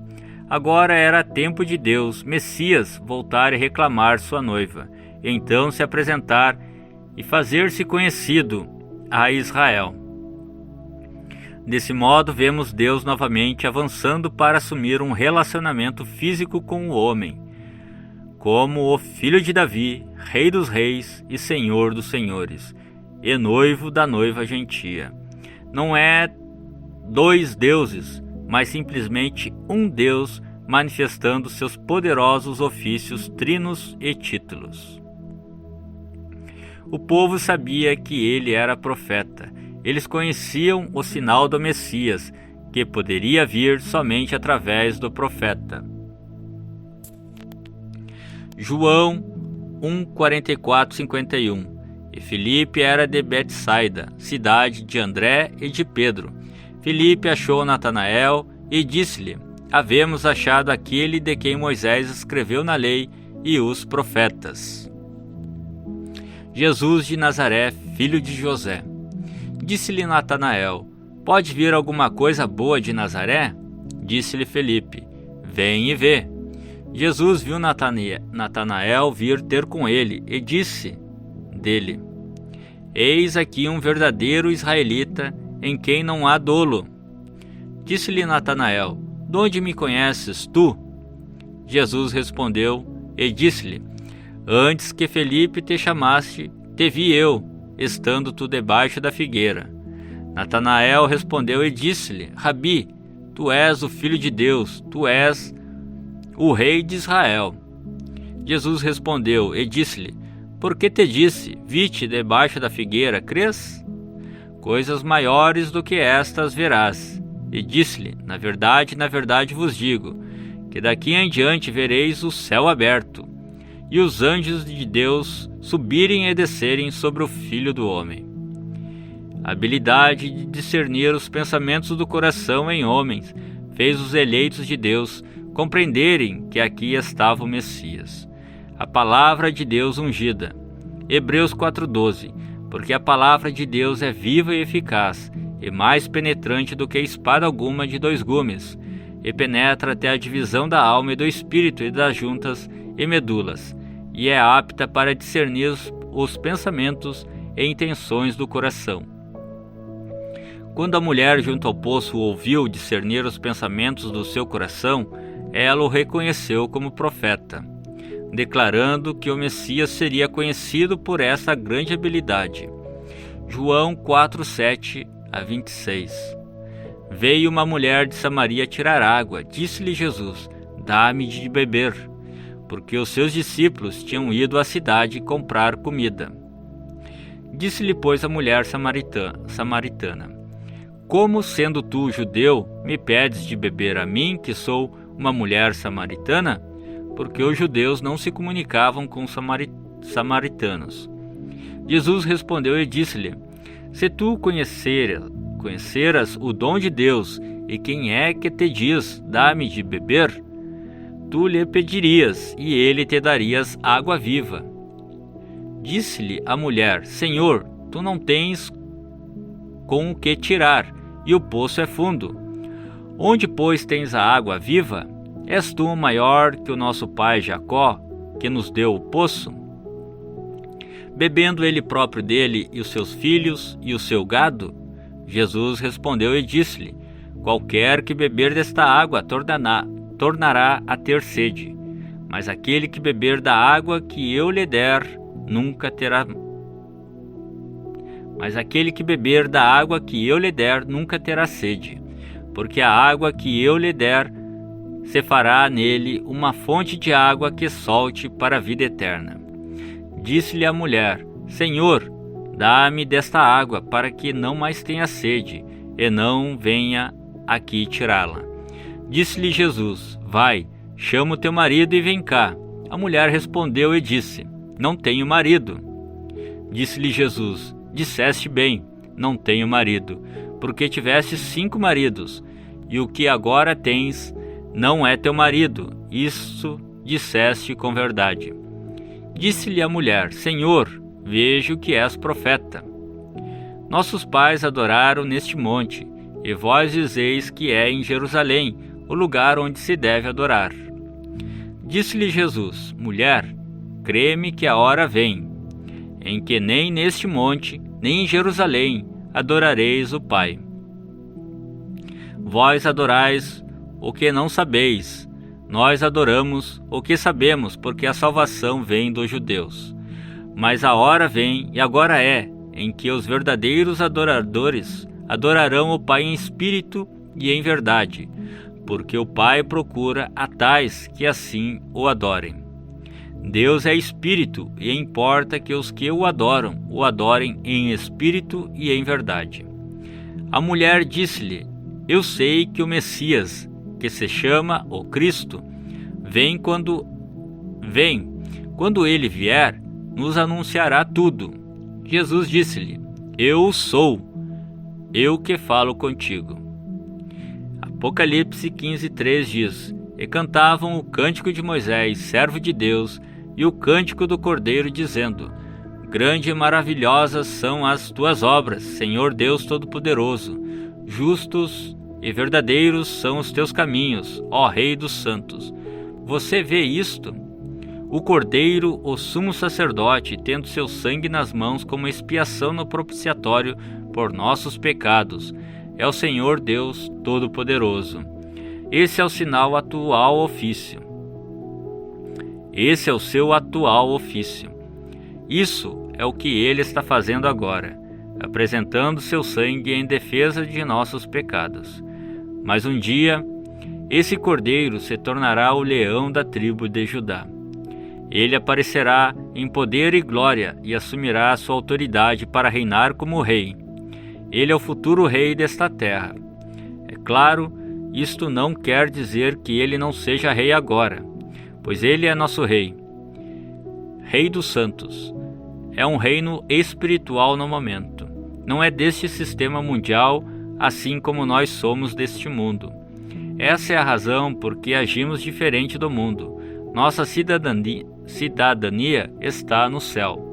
Agora era tempo de Deus, Messias, voltar e reclamar sua noiva, e então se apresentar e fazer-se conhecido a Israel. Desse modo, vemos Deus novamente avançando para assumir um relacionamento físico com o homem, como o Filho de Davi, Rei dos Reis e Senhor dos Senhores, e noivo da noiva gentia. Não é dois deuses, mas simplesmente um Deus manifestando seus poderosos ofícios, trinos e títulos. O povo sabia que ele era profeta. Eles conheciam o sinal do Messias, que poderia vir somente através do profeta. João 1:44-51. E Filipe era de Betsaida, cidade de André e de Pedro. Filipe achou Natanael e disse-lhe: havemos achado aquele de quem Moisés escreveu na lei e os profetas, Jesus de Nazaré, filho de José. Disse-lhe Natanael: pode vir alguma coisa boa de Nazaré? Disse-lhe Filipe: vem e vê. Jesus viu Natanael vir ter com ele e disse dele: eis aqui um verdadeiro israelita, em quem não há dolo. Disse-lhe Natanael: de onde me conheces tu? Jesus respondeu e disse-lhe: antes que Filipe te chamasse, te vi eu, estando tu debaixo da figueira. Natanael respondeu e disse-lhe: Rabi, tu és o Filho de Deus, tu és o Rei de Israel. Jesus respondeu e disse-lhe: por que te disse, vi-te debaixo da figueira, crês? Coisas maiores do que estas verás. E disse-lhe: na verdade vos digo, que daqui em diante vereis o céu aberto, e os anjos de Deus subirem e descerem sobre o Filho do Homem. A habilidade de discernir os pensamentos do coração em homens fez os eleitos de Deus compreenderem que aqui estava o Messias, a palavra de Deus ungida. Hebreus 4:12. Porque a palavra de Deus é viva e eficaz, e mais penetrante do que espada alguma de dois gumes, e penetra até a divisão da alma e do espírito e das juntas e medulas, e é apta para discernir os pensamentos e intenções do coração. Quando a mulher junto ao poço ouviu discernir os pensamentos do seu coração, ela o reconheceu como profeta, declarando que o Messias seria conhecido por essa grande habilidade. João 4:7-26. Veio uma mulher de Samaria tirar água. Disse-lhe Jesus: dá-me de beber, porque os seus discípulos tinham ido à cidade comprar comida. Disse-lhe, pois, a mulher samaritana: como, sendo tu judeu, me pedes de beber a mim, que sou uma mulher samaritana? Porque os judeus não se comunicavam com os samaritanos. Jesus respondeu e disse-lhe: se tu conheceras o dom de Deus, e quem é que te diz, dá-me de beber, tu lhe pedirias, e ele te daria água viva. Disse-lhe a mulher: Senhor, tu não tens com o que tirar, e o poço é fundo. Onde, pois, tens a água viva? És tu maior que o nosso pai Jacó, que nos deu o poço? Bebendo ele próprio dele e os seus filhos e o seu gado? Jesus respondeu e disse-lhe: qualquer que beber desta água tornará a ter sede, mas aquele que beber da água que eu lhe der nunca terá sede, porque a água que eu lhe der se fará nele uma fonte de água que solte para a vida eterna. Disse-lhe a mulher: Senhor, dá-me desta água, para que não mais tenha sede, e não venha aqui tirá-la. Disse-lhe Jesus: vai, chama o teu marido e vem cá. A mulher respondeu e disse: não tenho marido. Disse-lhe Jesus: disseste bem, não tenho marido, porque tiveste 5 maridos, e o que agora tens não é teu marido. Isso disseste com verdade. Disse-lhe a mulher: Senhor, vejo que és profeta. Nossos pais adoraram neste monte, e vós dizeis que é em Jerusalém o lugar onde se deve adorar. Disse-lhe Jesus: mulher, crê-me que a hora vem, em que nem neste monte, nem em Jerusalém adorareis o Pai. Vós adorais o que não sabeis, nós adoramos o que sabemos, porque a salvação vem dos judeus. Mas a hora vem, e agora é, em que os verdadeiros adoradores adorarão o Pai em espírito e em verdade, porque o Pai procura a tais que assim o adorem. Deus é espírito, e importa que os que o adorem em espírito e em verdade. A mulher disse-lhe: eu sei que o Messias, que se chama o Cristo, vem. Quando ele vier, nos anunciará tudo. Jesus disse-lhe: eu sou, eu que falo contigo. Apocalipse 15:3 diz: e cantavam o cântico de Moisés, servo de Deus, e o cântico do Cordeiro, dizendo: grande e maravilhosas são as tuas obras, Senhor Deus Todo-Poderoso. Justos e verdadeiros são os teus caminhos, ó Rei dos santos. Você vê isto? O Cordeiro, o sumo sacerdote, tendo seu sangue nas mãos como expiação no propiciatório por nossos pecados, é o Senhor Deus Todo-Poderoso. Esse é o sinal atual ofício. Esse é o seu atual ofício. Isso é o que ele está fazendo agora, apresentando seu sangue em defesa de nossos pecados. Mas um dia, esse Cordeiro se tornará o leão da tribo de Judá. Ele aparecerá em poder e glória e assumirá a sua autoridade para reinar como rei. Ele é o futuro rei desta terra. É claro, isto não quer dizer que ele não seja rei agora, pois ele é nosso rei. Rei dos santos. É um reino espiritual no momento. Não é deste sistema mundial, assim como nós somos deste mundo. Essa é a razão por que agimos diferente do mundo. Nossa cidadania está no céu.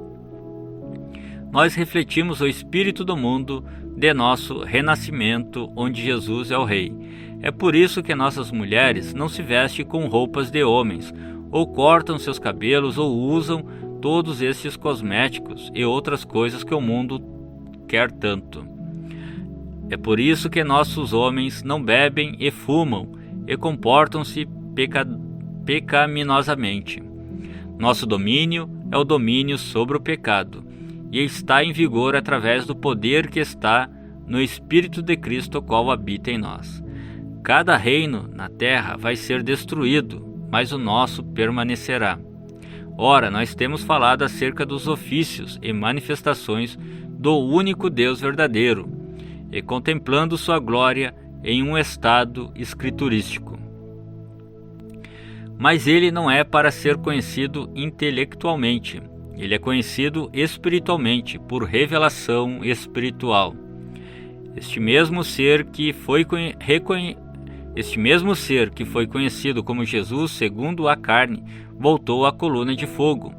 Nós refletimos o espírito do mundo de nosso renascimento, onde Jesus é o Rei. É por isso que nossas mulheres não se vestem com roupas de homens, ou cortam seus cabelos, ou usam todos estes cosméticos e outras coisas que o mundo quer tanto. É por isso que nossos homens não bebem e fumam e comportam-se pecaminosamente. Nosso domínio é o domínio sobre o pecado e está em vigor através do poder que está no Espírito de Cristo, o qual habita em nós. Cada reino na terra vai ser destruído, mas o nosso permanecerá. Ora, nós temos falado acerca dos ofícios e manifestações do único Deus verdadeiro, e contemplando sua glória em um estado escriturístico. Mas ele não é para ser conhecido intelectualmente, ele é conhecido espiritualmente, por revelação espiritual. Este mesmo ser que foi conhecido como Jesus segundo a carne, voltou à coluna de fogo.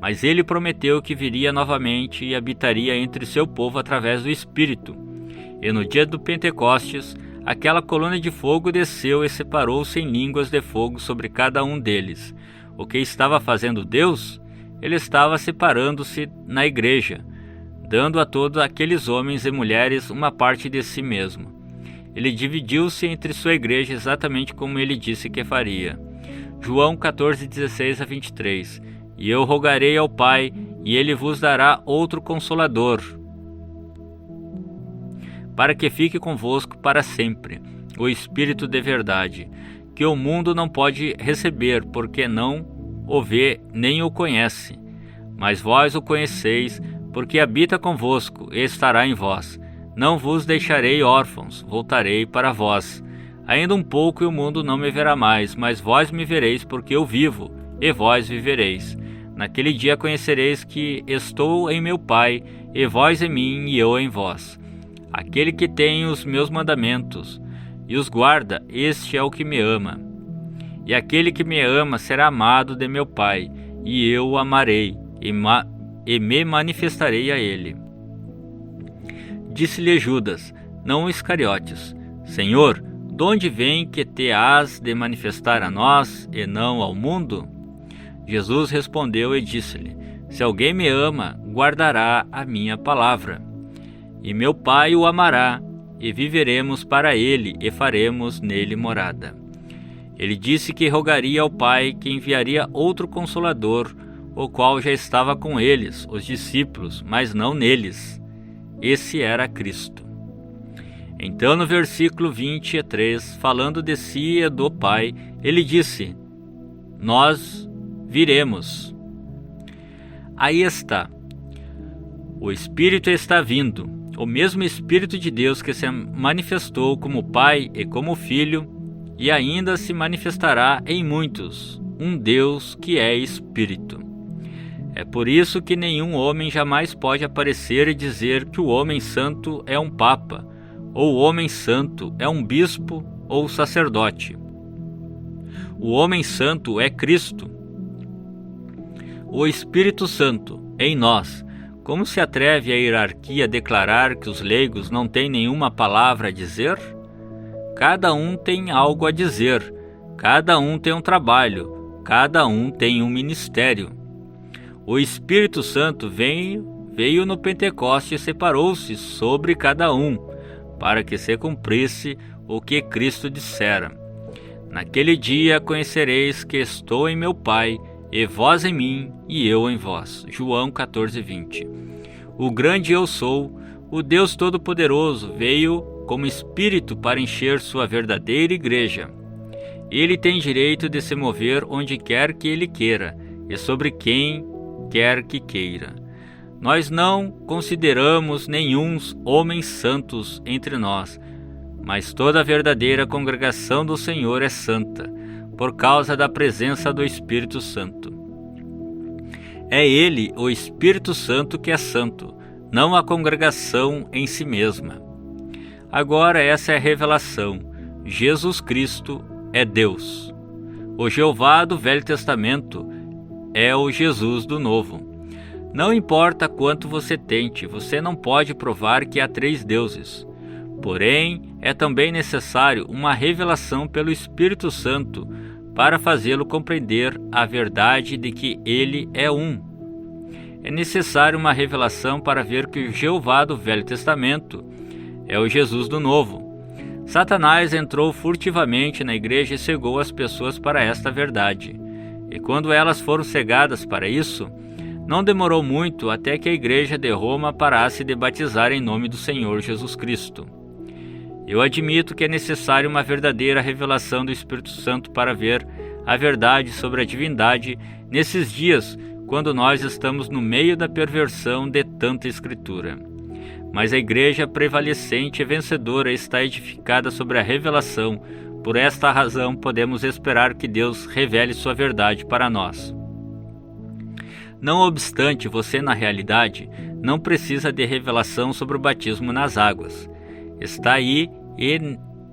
Mas ele prometeu que viria novamente e habitaria entre seu povo através do Espírito. E no dia do Pentecostes, aquela coluna de fogo desceu e separou-se em línguas de fogo sobre cada um deles. O que estava fazendo Deus? Ele estava separando-se na igreja, dando a todos aqueles homens e mulheres uma parte de si mesmo. Ele dividiu-se entre sua igreja exatamente como ele disse que faria. João 14, 16 a 23. E eu rogarei ao Pai, e ele vos dará outro Consolador, para que fique convosco para sempre, o Espírito de verdade, que o mundo não pode receber, porque não o vê nem o conhece. Mas vós o conheceis, porque habita convosco e estará em vós. Não vos deixarei órfãos, voltarei para vós. Ainda um pouco e o mundo não me verá mais, mas vós me vereis, porque eu vivo, e vós vivereis. Naquele dia conhecereis que estou em meu Pai, e vós em mim, e eu em vós. Aquele que tem os meus mandamentos e os guarda, este é o que me ama. E aquele que me ama será amado de meu Pai, e eu o amarei, e me manifestarei a ele. Disse-lhe Judas, não Iscariotes: Senhor, de onde vem que te hás de manifestar a nós, e não ao mundo? Jesus respondeu e disse-lhe: Se alguém me ama, guardará a minha palavra. E meu Pai o amará, e viveremos para ele, e faremos nele morada. Ele disse que rogaria ao Pai que enviaria outro Consolador, o qual já estava com eles, os discípulos, mas não neles. Esse era Cristo. Então, no versículo 23, falando de si e do Pai, ele disse: Nós viremos. Aí está. O Espírito está vindo. O mesmo Espírito de Deus que se manifestou como Pai e como Filho, e ainda se manifestará em muitos, um Deus que é Espírito. É por isso que nenhum homem jamais pode aparecer e dizer que o homem santo é um papa, ou o homem santo é um bispo ou sacerdote. O homem santo é Cristo. O Espírito Santo em nós. Como se atreve a hierarquia a declarar que os leigos não têm nenhuma palavra a dizer? Cada um tem algo a dizer, cada um tem um trabalho, cada um tem um ministério. O Espírito Santo veio no Pentecostes e separou-se sobre cada um, para que se cumprisse o que Cristo dissera: Naquele dia conhecereis que estou em meu Pai, e vós em mim, e eu em vós. João 14, 20. O grande eu sou, o Deus Todo-Poderoso, veio como Espírito para encher sua verdadeira igreja. Ele tem direito de se mover onde quer que ele queira, e sobre quem quer que queira. Nós não consideramos nenhuns homens santos entre nós, mas toda a verdadeira congregação do Senhor é santa, por causa da presença do Espírito Santo. É Ele, o Espírito Santo, que é santo, não a congregação em si mesma. Agora essa é a revelação: Jesus Cristo é Deus. O Jeová do Velho Testamento é o Jesus do Novo. Não importa quanto você tente, você não pode provar que há 3 deuses. Porém, é também necessário uma revelação pelo Espírito Santo para fazê-lo compreender a verdade de que ele é um, é necessário uma revelação para ver que o Jeová do Velho Testamento é o Jesus do Novo. Satanás entrou furtivamente na igreja e cegou as pessoas para esta verdade. E quando elas foram cegadas para isso, não demorou muito até que a igreja de Roma parasse de batizar em nome do Senhor Jesus Cristo. Eu admito que é necessário uma verdadeira revelação do Espírito Santo para ver a verdade sobre a divindade nesses dias, quando nós estamos no meio da perversão de tanta escritura. Mas a igreja prevalecente e vencedora está edificada sobre a revelação. Por esta razão, podemos esperar que Deus revele sua verdade para nós. Não obstante, você na realidade não precisa de revelação sobre o batismo nas águas. Está aí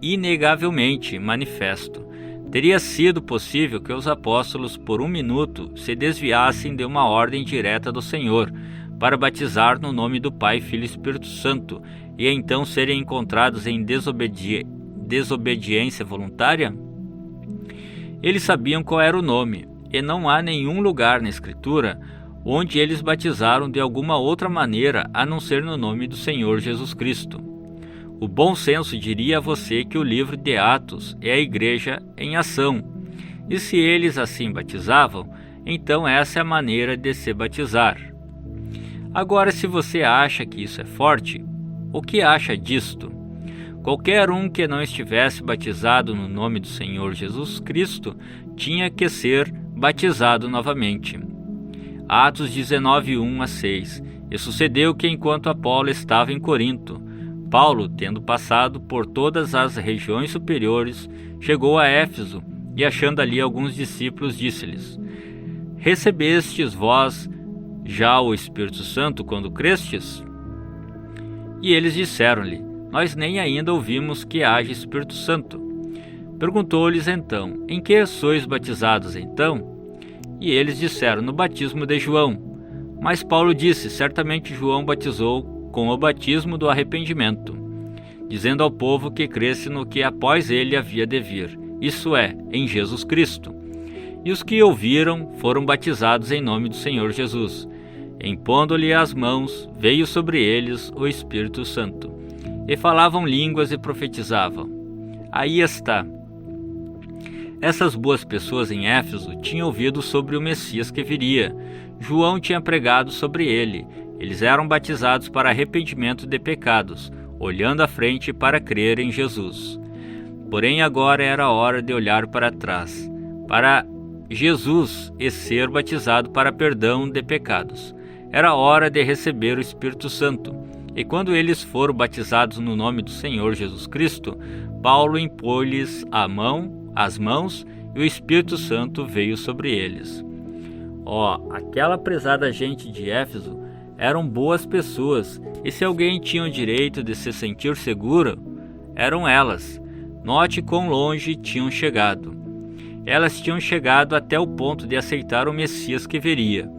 inegavelmente manifesto. Teria sido possível que os apóstolos por um minuto se desviassem de uma ordem direta do Senhor para batizar no nome do Pai, Filho e Espírito Santo e então serem encontrados em desobediência voluntária? Eles sabiam qual era o nome, e não há nenhum lugar na Escritura onde eles batizaram de alguma outra maneira a não ser no nome do Senhor Jesus Cristo. O bom senso diria a você que o livro de Atos é a igreja em ação, e se eles assim batizavam, então essa é a maneira de se batizar. Agora, se você acha que isso é forte, o que acha disto? Qualquer um que não estivesse batizado no nome do Senhor Jesus Cristo tinha que ser batizado novamente. Atos 19, 1 a 6. E sucedeu que enquanto Apolo estava em Corinto, Paulo, tendo passado por todas as regiões superiores, chegou a Éfeso e, achando ali alguns discípulos, disse-lhes: Recebestes vós já o Espírito Santo quando crestes? E eles disseram-lhe: Nós nem ainda ouvimos que haja Espírito Santo. Perguntou-lhes então: Em que sois batizados então? E eles disseram: No batismo de João. Mas Paulo disse: Certamente João batizou com o batismo do arrependimento, dizendo ao povo que cresce no que após ele havia de vir, isso é, em Jesus Cristo. E os que ouviram foram batizados em nome do Senhor Jesus. Impondo-lhe as mãos, veio sobre eles o Espírito Santo. E falavam línguas e profetizavam. Aí está. Essas boas pessoas em Éfeso tinham ouvido sobre o Messias que viria. João tinha pregado sobre ele. Eles eram batizados para arrependimento de pecados, olhando à frente para crer em Jesus. Porém agora era a hora de olhar para trás, para Jesus e ser batizado para perdão de pecados. Era hora de receber o Espírito Santo. E quando eles foram batizados no nome do Senhor Jesus Cristo, Paulo impôs-lhes as mãos e o Espírito Santo veio sobre eles. Aquela prezada gente de Éfeso eram boas pessoas, e se alguém tinha o direito de se sentir seguro, eram elas. Note quão longe tinham chegado. Elas tinham chegado até o ponto de aceitar o Messias que viria.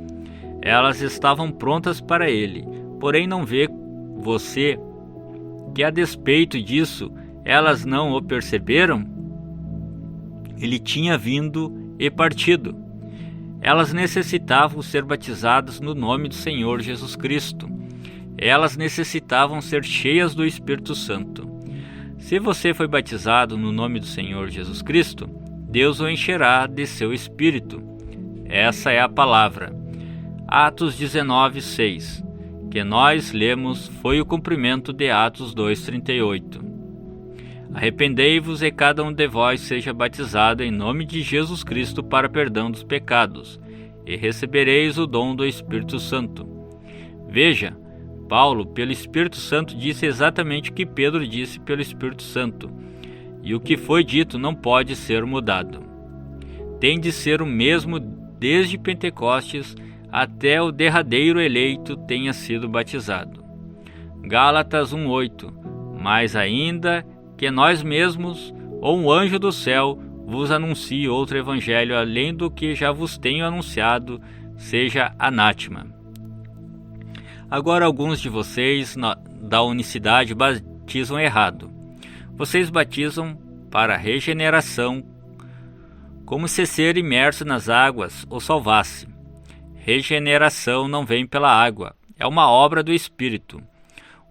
Elas estavam prontas para ele, porém não vê você que a despeito disso, elas não o perceberam? Ele tinha vindo e partido. Elas necessitavam ser batizadas no nome do Senhor Jesus Cristo. Elas necessitavam ser cheias do Espírito Santo. Se você foi batizado no nome do Senhor Jesus Cristo, Deus o encherá de seu Espírito. Essa é a palavra. Atos 19, 6, que nós lemos, foi o cumprimento de Atos 2:38. Arrependei-vos e cada um de vós seja batizado em nome de Jesus Cristo para perdão dos pecados, e recebereis o dom do Espírito Santo. Veja, Paulo, pelo Espírito Santo, disse exatamente o que Pedro disse pelo Espírito Santo, e o que foi dito não pode ser mudado. Tem de ser o mesmo desde Pentecostes até o derradeiro eleito tenha sido batizado. Gálatas 1:8. Mais ainda que nós mesmos, ou um anjo do céu, vos anuncie outro evangelho além do que já vos tenho anunciado, seja anátema. Agora alguns de vocês da unicidade batizam errado. Vocês batizam para regeneração, como se ser imerso nas águas o salvasse. regeneração não vem pela água, é uma obra do Espírito.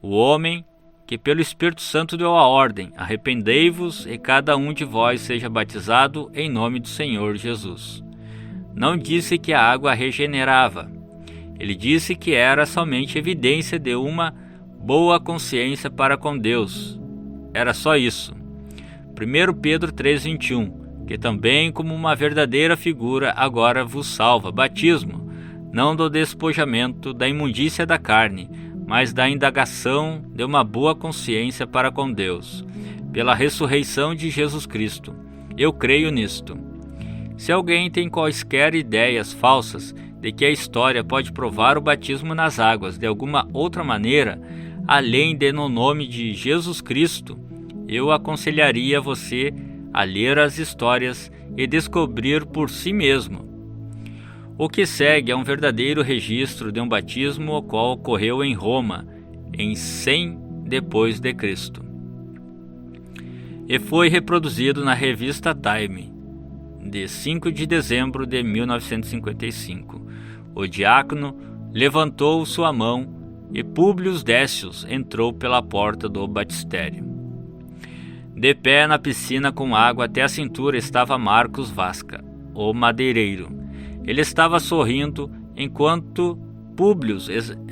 O homem que pelo Espírito Santo deu a ordem: arrependei-vos e cada um de vós seja batizado em nome do Senhor Jesus. Não disse que a água regenerava. Ele disse que era somente evidência de uma boa consciência para com Deus. Era só isso. 1 Pedro 3,21, que também como uma verdadeira figura agora vos salva, batismo, não do despojamento da imundícia da carne, mas da indagação de uma boa consciência para com Deus, pela ressurreição de Jesus Cristo. Eu creio nisto. Se alguém tem quaisquer ideias falsas de que a história pode provar o batismo nas águas de alguma outra maneira, além de no nome de Jesus Cristo, eu aconselharia você a ler as histórias e descobrir por si mesmo. O que segue é um verdadeiro registro de um batismo o qual ocorreu em Roma, em 100 depois de Cristo. E foi reproduzido na revista Time, de 5 de dezembro de 1955. O diácono levantou sua mão e Públio Décius entrou pela porta do batistério. De pé na piscina com água até a cintura estava Marcos Vasca, o madeireiro. Ele estava sorrindo enquanto Públio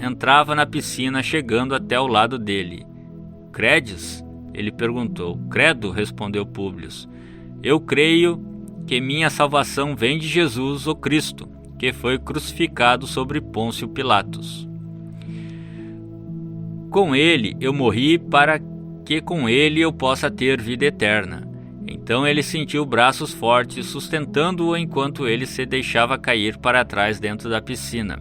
entrava na piscina, chegando até o lado dele. Credes? Ele perguntou. Credo, respondeu Públio. Eu creio que minha salvação vem de Jesus, o Cristo, que foi crucificado sobre Pôncio Pilatos. Com ele eu morri para que com ele eu possa ter vida eterna. Então ele sentiu braços fortes sustentando-o enquanto ele se deixava cair para trás dentro da piscina.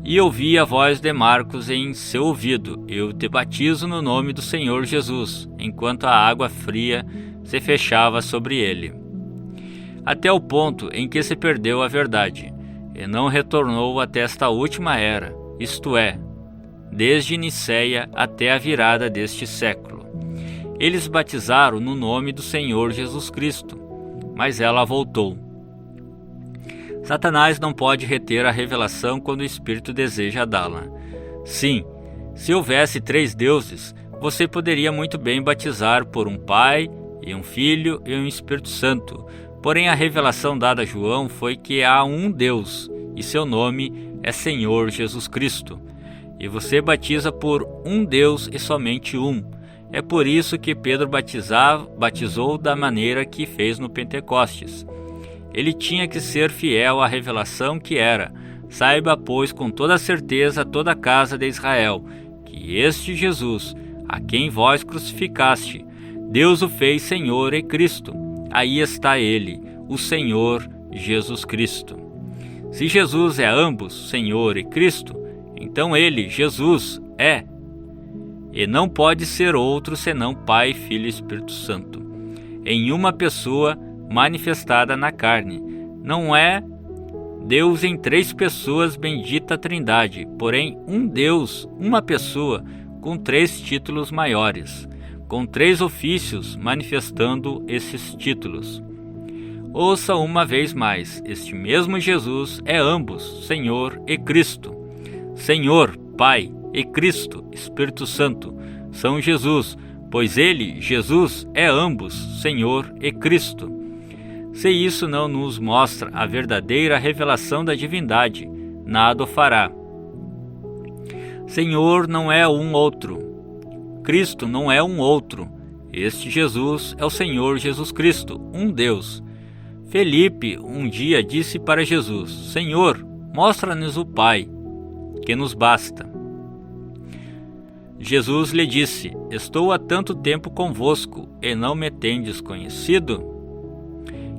E ouvi a voz de Marcos em seu ouvido: eu te batizo no nome do Senhor Jesus, enquanto a água fria se fechava sobre ele. Até o ponto em que se perdeu a verdade, e não retornou até esta última era, isto é, desde Nicéia até a virada deste século. Eles batizaram no nome do Senhor Jesus Cristo, mas ela voltou. Satanás não pode reter a revelação quando o Espírito deseja dá-la. Sim, se houvesse 3 deuses, você poderia muito bem batizar por um Pai, e um Filho e um Espírito Santo. Porém, a revelação dada a João foi que há um Deus, e seu nome é Senhor Jesus Cristo. E você batiza por um Deus e somente um. É por isso que Pedro batizou da maneira que fez no Pentecostes. Ele tinha que ser fiel à revelação que era: saiba, pois, com toda certeza toda a casa de Israel, que este Jesus, a quem vós crucificaste, Deus o fez Senhor e Cristo. Aí está ele, o Senhor Jesus Cristo. Se Jesus é ambos, Senhor e Cristo, então ele, Jesus, é, e não pode ser outro senão Pai, Filho e Espírito Santo, em uma pessoa manifestada na carne. Não é Deus em 3 pessoas, bendita Trindade, porém um Deus, uma pessoa, com 3 títulos maiores, com 3 ofícios manifestando esses títulos. Ouça uma vez mais: este mesmo Jesus é ambos, Senhor e Cristo. Senhor, Pai, e Cristo, Espírito Santo, são Jesus, pois ele, Jesus, é ambos, Senhor e Cristo. Se isso não nos mostra a verdadeira revelação da divindade, nada o fará. Senhor não é um outro. Cristo não é um outro. Este Jesus é o Senhor Jesus Cristo, um Deus. Felipe um dia disse para Jesus: Senhor, mostra-nos o Pai, que nos basta. Jesus lhe disse: estou há tanto tempo convosco, e não me tendes conhecido?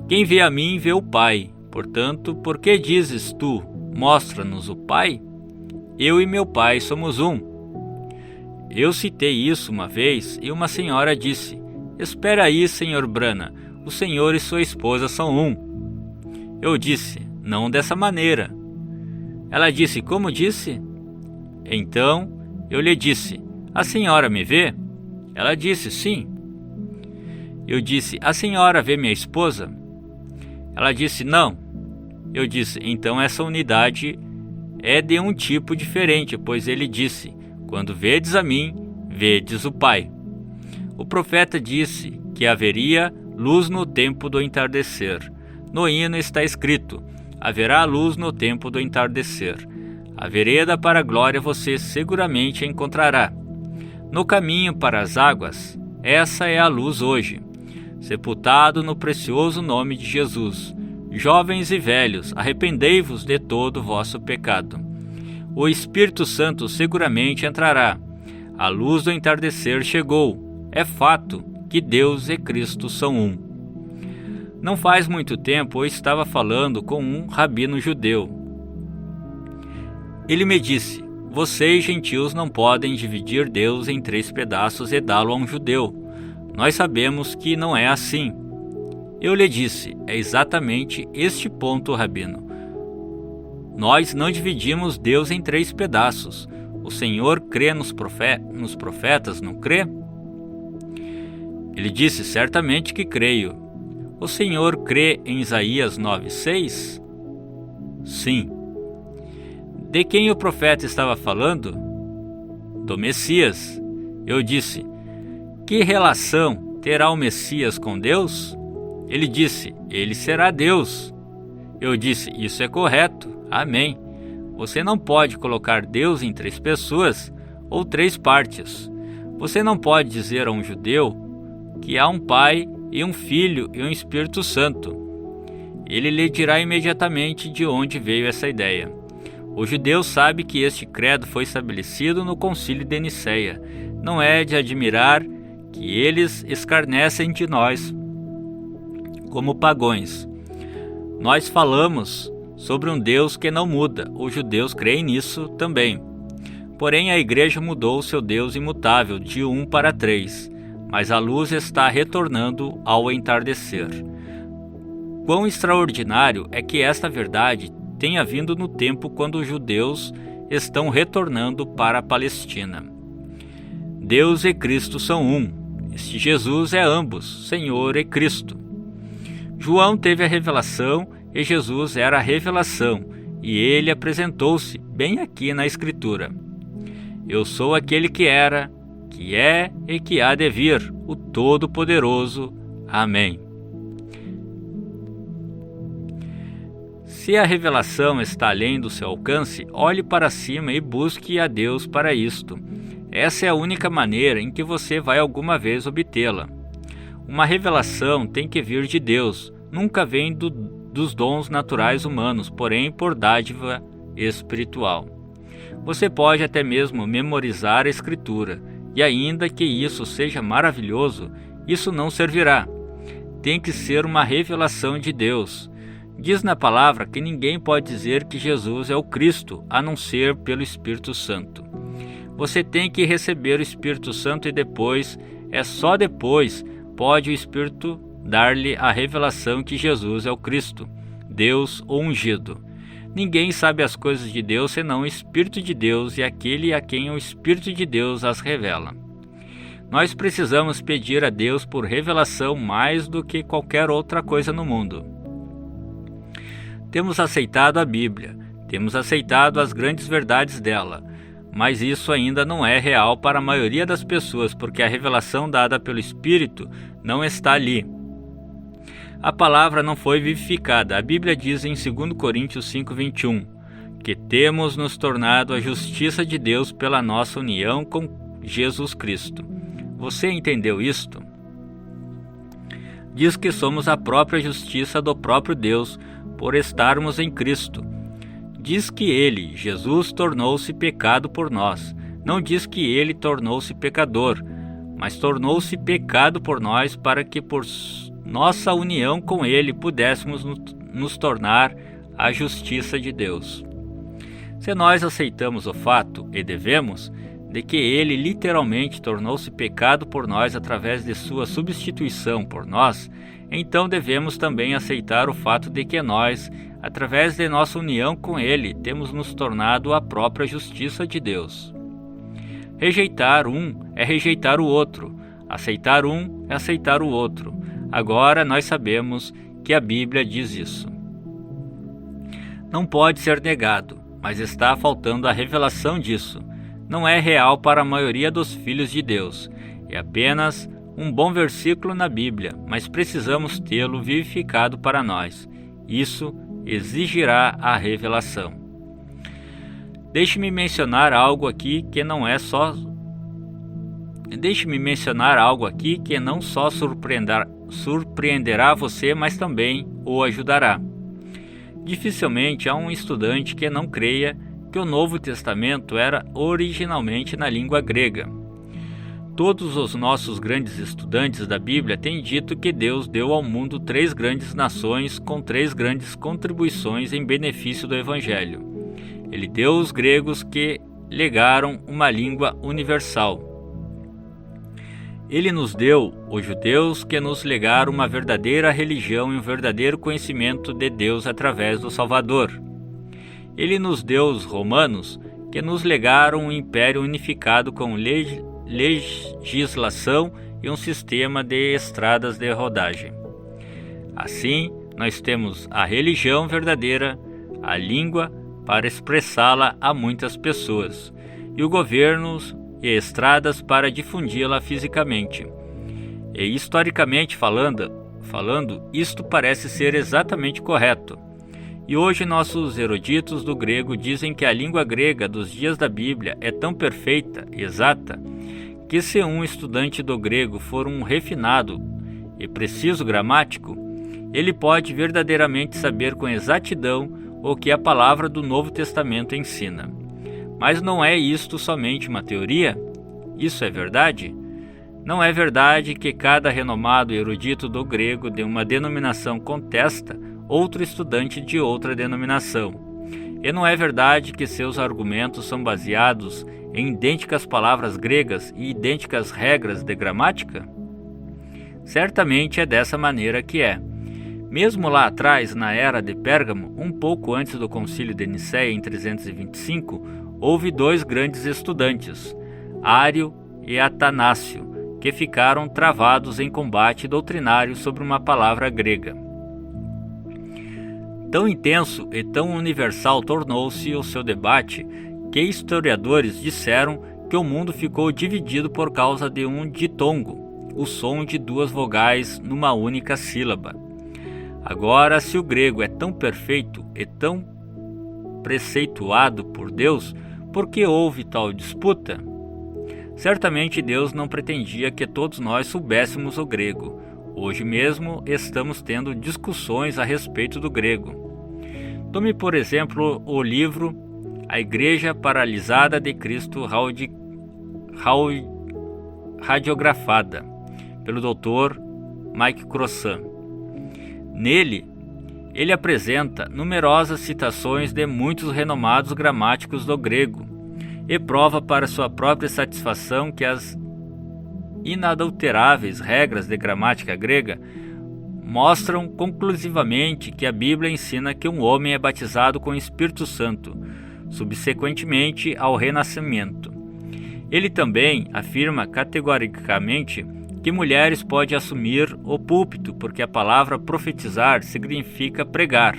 Quem vê a mim vê o Pai. Portanto, por que dizes tu: mostra-nos o Pai? Eu e meu Pai somos um. Eu citei isso uma vez, e uma senhora disse: espera aí, senhor Brana, o senhor e sua esposa são um. Eu disse: não dessa maneira. Ela disse: como disse? Então eu lhe disse: a senhora me vê? Ela disse: sim. Eu disse: a senhora vê minha esposa? Ela disse: não. Eu disse: então essa unidade é de um tipo diferente, pois ele disse: quando vedes a mim, vedes o Pai. O profeta disse que haveria luz no tempo do entardecer. No hino está escrito: haverá luz no tempo do entardecer. A vereda para a glória você seguramente encontrará. No caminho para as águas, essa é a luz hoje. Sepultado no precioso nome de Jesus. Jovens e velhos, arrependei-vos de todo o vosso pecado. O Espírito Santo seguramente entrará. A luz do entardecer chegou. É fato que Deus e Cristo são um. Não faz muito tempo eu estava falando com um rabino judeu. Ele me disse: vocês gentios não podem dividir Deus em 3 pedaços e dá-lo a um judeu. Nós sabemos que não é assim. Eu lhe disse: é exatamente este ponto, rabino. Nós não dividimos Deus em 3 pedaços. O Senhor crê nos profetas, não crê? Ele disse: certamente que creio. O Senhor crê em Isaías 9:6? Sim. De quem o profeta estava falando? Do Messias. Eu disse: que relação terá o Messias com Deus? Ele disse: ele será Deus. Eu disse: isso é correto. Amém. Você não pode colocar Deus em 3 pessoas ou 3 partes. Você não pode dizer a um judeu que há um Pai e um Filho e um Espírito Santo. Ele lhe dirá imediatamente de onde veio essa ideia. O judeu sabe que este credo foi estabelecido no Concílio de Nicéia. Não é de admirar que eles escarnecem de nós como pagões. Nós falamos sobre um Deus que não muda. Os judeus creem nisso também. Porém, a igreja mudou o seu Deus imutável de 1 para 3, mas a luz está retornando ao entardecer. Quão extraordinário é que esta verdade tenha vindo no tempo quando os judeus estão retornando para a Palestina. Deus e Cristo são um. Este Jesus é ambos, Senhor e Cristo. João teve a revelação e Jesus era a revelação, e ele apresentou-se bem aqui na Escritura. Eu sou aquele que era, que é e que há de vir, o Todo-Poderoso. Amém. Se a revelação está além do seu alcance, olhe para cima e busque a Deus para isto. Essa é a única maneira em que você vai alguma vez obtê-la. Uma revelação tem que vir de Deus, nunca vem dos dons naturais humanos, porém por dádiva espiritual. Você pode até mesmo memorizar a Escritura, e ainda que isso seja maravilhoso, isso não servirá. Tem que ser uma revelação de Deus. Diz na palavra que ninguém pode dizer que Jesus é o Cristo, a não ser pelo Espírito Santo. Você tem que receber o Espírito Santo e depois, só depois, pode o Espírito dar-lhe a revelação que Jesus é o Cristo, Deus o ungido. Ninguém sabe as coisas de Deus senão o Espírito de Deus e aquele a quem o Espírito de Deus as revela. Nós precisamos pedir a Deus por revelação mais do que qualquer outra coisa no mundo. Temos aceitado a Bíblia, temos aceitado as grandes verdades dela, mas isso ainda não é real para a maioria das pessoas, porque a revelação dada pelo Espírito não está ali. A palavra não foi vivificada. A Bíblia diz em 2 Coríntios 5:21 que temos nos tornado a justiça de Deus pela nossa união com Jesus Cristo. Você entendeu isto? Diz que somos a própria justiça do próprio Deus por estarmos em Cristo. Diz que ele, Jesus, tornou-se pecado por nós. Não diz que ele tornou-se pecador, mas tornou-se pecado por nós para que por nossa união com ele pudéssemos nos tornar a justiça de Deus. Se nós aceitamos o fato, e devemos, de que ele literalmente tornou-se pecado por nós através de sua substituição por nós, então devemos também aceitar o fato de que nós, através de nossa união com ele, temos nos tornado a própria justiça de Deus. Rejeitar um é rejeitar o outro, aceitar um é aceitar o outro. Agora nós sabemos que a Bíblia diz isso. não pode ser negado, mas está faltando a revelação disso. Não é real para a maioria dos filhos de Deus. É apenas um bom versículo na Bíblia, mas precisamos tê-lo vivificado para nós. Isso exigirá a revelação. Deixe-me mencionar algo aqui que não só surpreenderá você, mas também o ajudará. Dificilmente há um estudante que não creia que o Novo Testamento era originalmente na língua grega. Todos os nossos grandes estudantes da Bíblia têm dito que Deus deu ao mundo 3 grandes nações com 3 grandes contribuições em benefício do Evangelho. Ele deu os gregos que legaram uma língua universal. Ele nos deu os judeus que nos legaram uma verdadeira religião e um verdadeiro conhecimento de Deus através do Salvador. Ele nos deu os romanos que nos legaram um império unificado com legislação e um sistema de estradas de rodagem. Assim, nós temos a religião verdadeira, a língua para expressá-la a muitas pessoas, e o governo e estradas para difundi-la fisicamente. E historicamente falando, isto parece ser exatamente correto. E hoje nossos eruditos do grego dizem que a língua grega dos dias da Bíblia é tão perfeita, exata, que se um estudante do grego for um refinado e preciso gramático, ele pode verdadeiramente saber com exatidão o que a palavra do Novo Testamento ensina. Mas não é isto somente uma teoria? Isso é verdade? Não é verdade que cada renomado erudito do grego de uma denominação contesta outro estudante de outra denominação. E não é verdade que seus argumentos são baseados em idênticas palavras gregas e idênticas regras de gramática? Certamente é dessa maneira que é. Mesmo lá atrás, na era de Pérgamo, um pouco antes do Concílio de Nicéia em 325, houve 2 grandes estudantes, Ário e Atanácio, que ficaram travados em combate doutrinário sobre uma palavra grega. Tão intenso e tão universal tornou-se o seu debate que historiadores disseram que o mundo ficou dividido por causa de um ditongo, o som de 2 vogais numa única sílaba. Agora, se o grego é tão perfeito e tão preceituado por Deus, por que houve tal disputa? Certamente Deus não pretendia que todos nós soubéssemos o grego. Hoje mesmo estamos tendo discussões a respeito do grego. Tome, por exemplo, o livro A Igreja Paralisada de Cristo Radiografada, pelo Dr. Mike Crossan. Nele, ele apresenta numerosas citações de muitos renomados gramáticos do grego e prova para sua própria satisfação que as inadulteráveis regras de gramática grega mostram conclusivamente que a Bíblia ensina que um homem é batizado com o Espírito Santo, subsequentemente ao renascimento. Ele também afirma categoricamente que mulheres podem assumir o púlpito, porque a palavra profetizar significa pregar.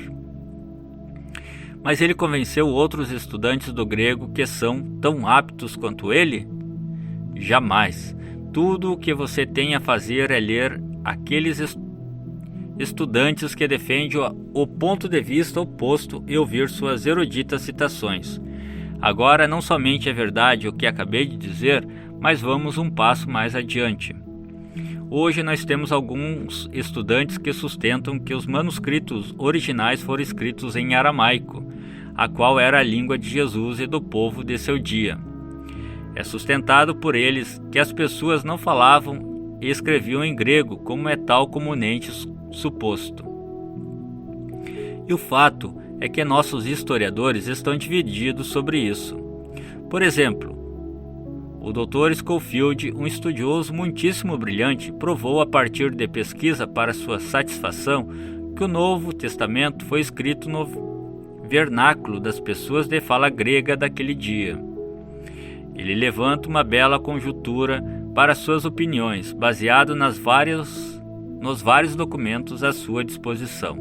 Mas ele convenceu outros estudantes do grego que são tão aptos quanto ele? Jamais. Tudo o que você tem a fazer é ler aqueles estudantes que defendem o ponto de vista oposto e ouvir suas eruditas citações. Agora, não somente é verdade o que acabei de dizer, mas vamos um passo mais adiante. Hoje nós temos alguns estudantes que sustentam que os manuscritos originais foram escritos em aramaico, a qual era a língua de Jesus e do povo de seu dia. É sustentado por eles que as pessoas não falavam e escreviam em grego, como é tal comumente suposto. E o fato é que nossos historiadores estão divididos sobre isso. Por exemplo, o Dr. Scofield, um estudioso muitíssimo brilhante, provou a partir de pesquisa para sua satisfação que o Novo Testamento foi escrito no vernáculo das pessoas de fala grega daquele dia. Ele levanta uma bela conjuntura para suas opiniões, baseado nos vários documentos à sua disposição.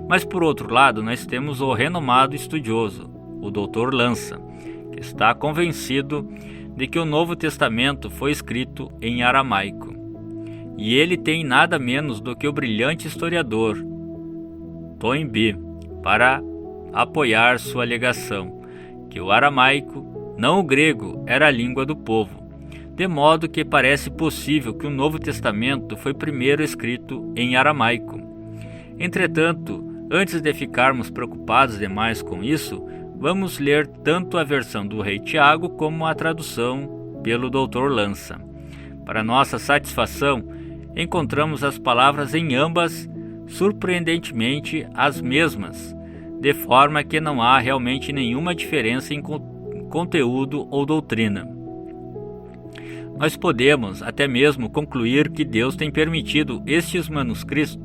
Mas por outro lado, nós temos o renomado estudioso, o Dr. Lança, que está convencido de que o Novo Testamento foi escrito em aramaico. E ele tem nada menos do que o brilhante historiador Toynbee para apoiar sua alegação, que o aramaico, não o grego, era a língua do povo, de modo que parece possível que o Novo Testamento foi primeiro escrito em aramaico. Entretanto, antes de ficarmos preocupados demais com isso, vamos ler tanto a versão do rei Tiago como a tradução pelo Dr. Lança. Para nossa satisfação, encontramos as palavras em ambas surpreendentemente as mesmas, de forma que não há realmente nenhuma diferença em conteúdo ou doutrina. Nós podemos até mesmo concluir que Deus tem permitido estes manuscritos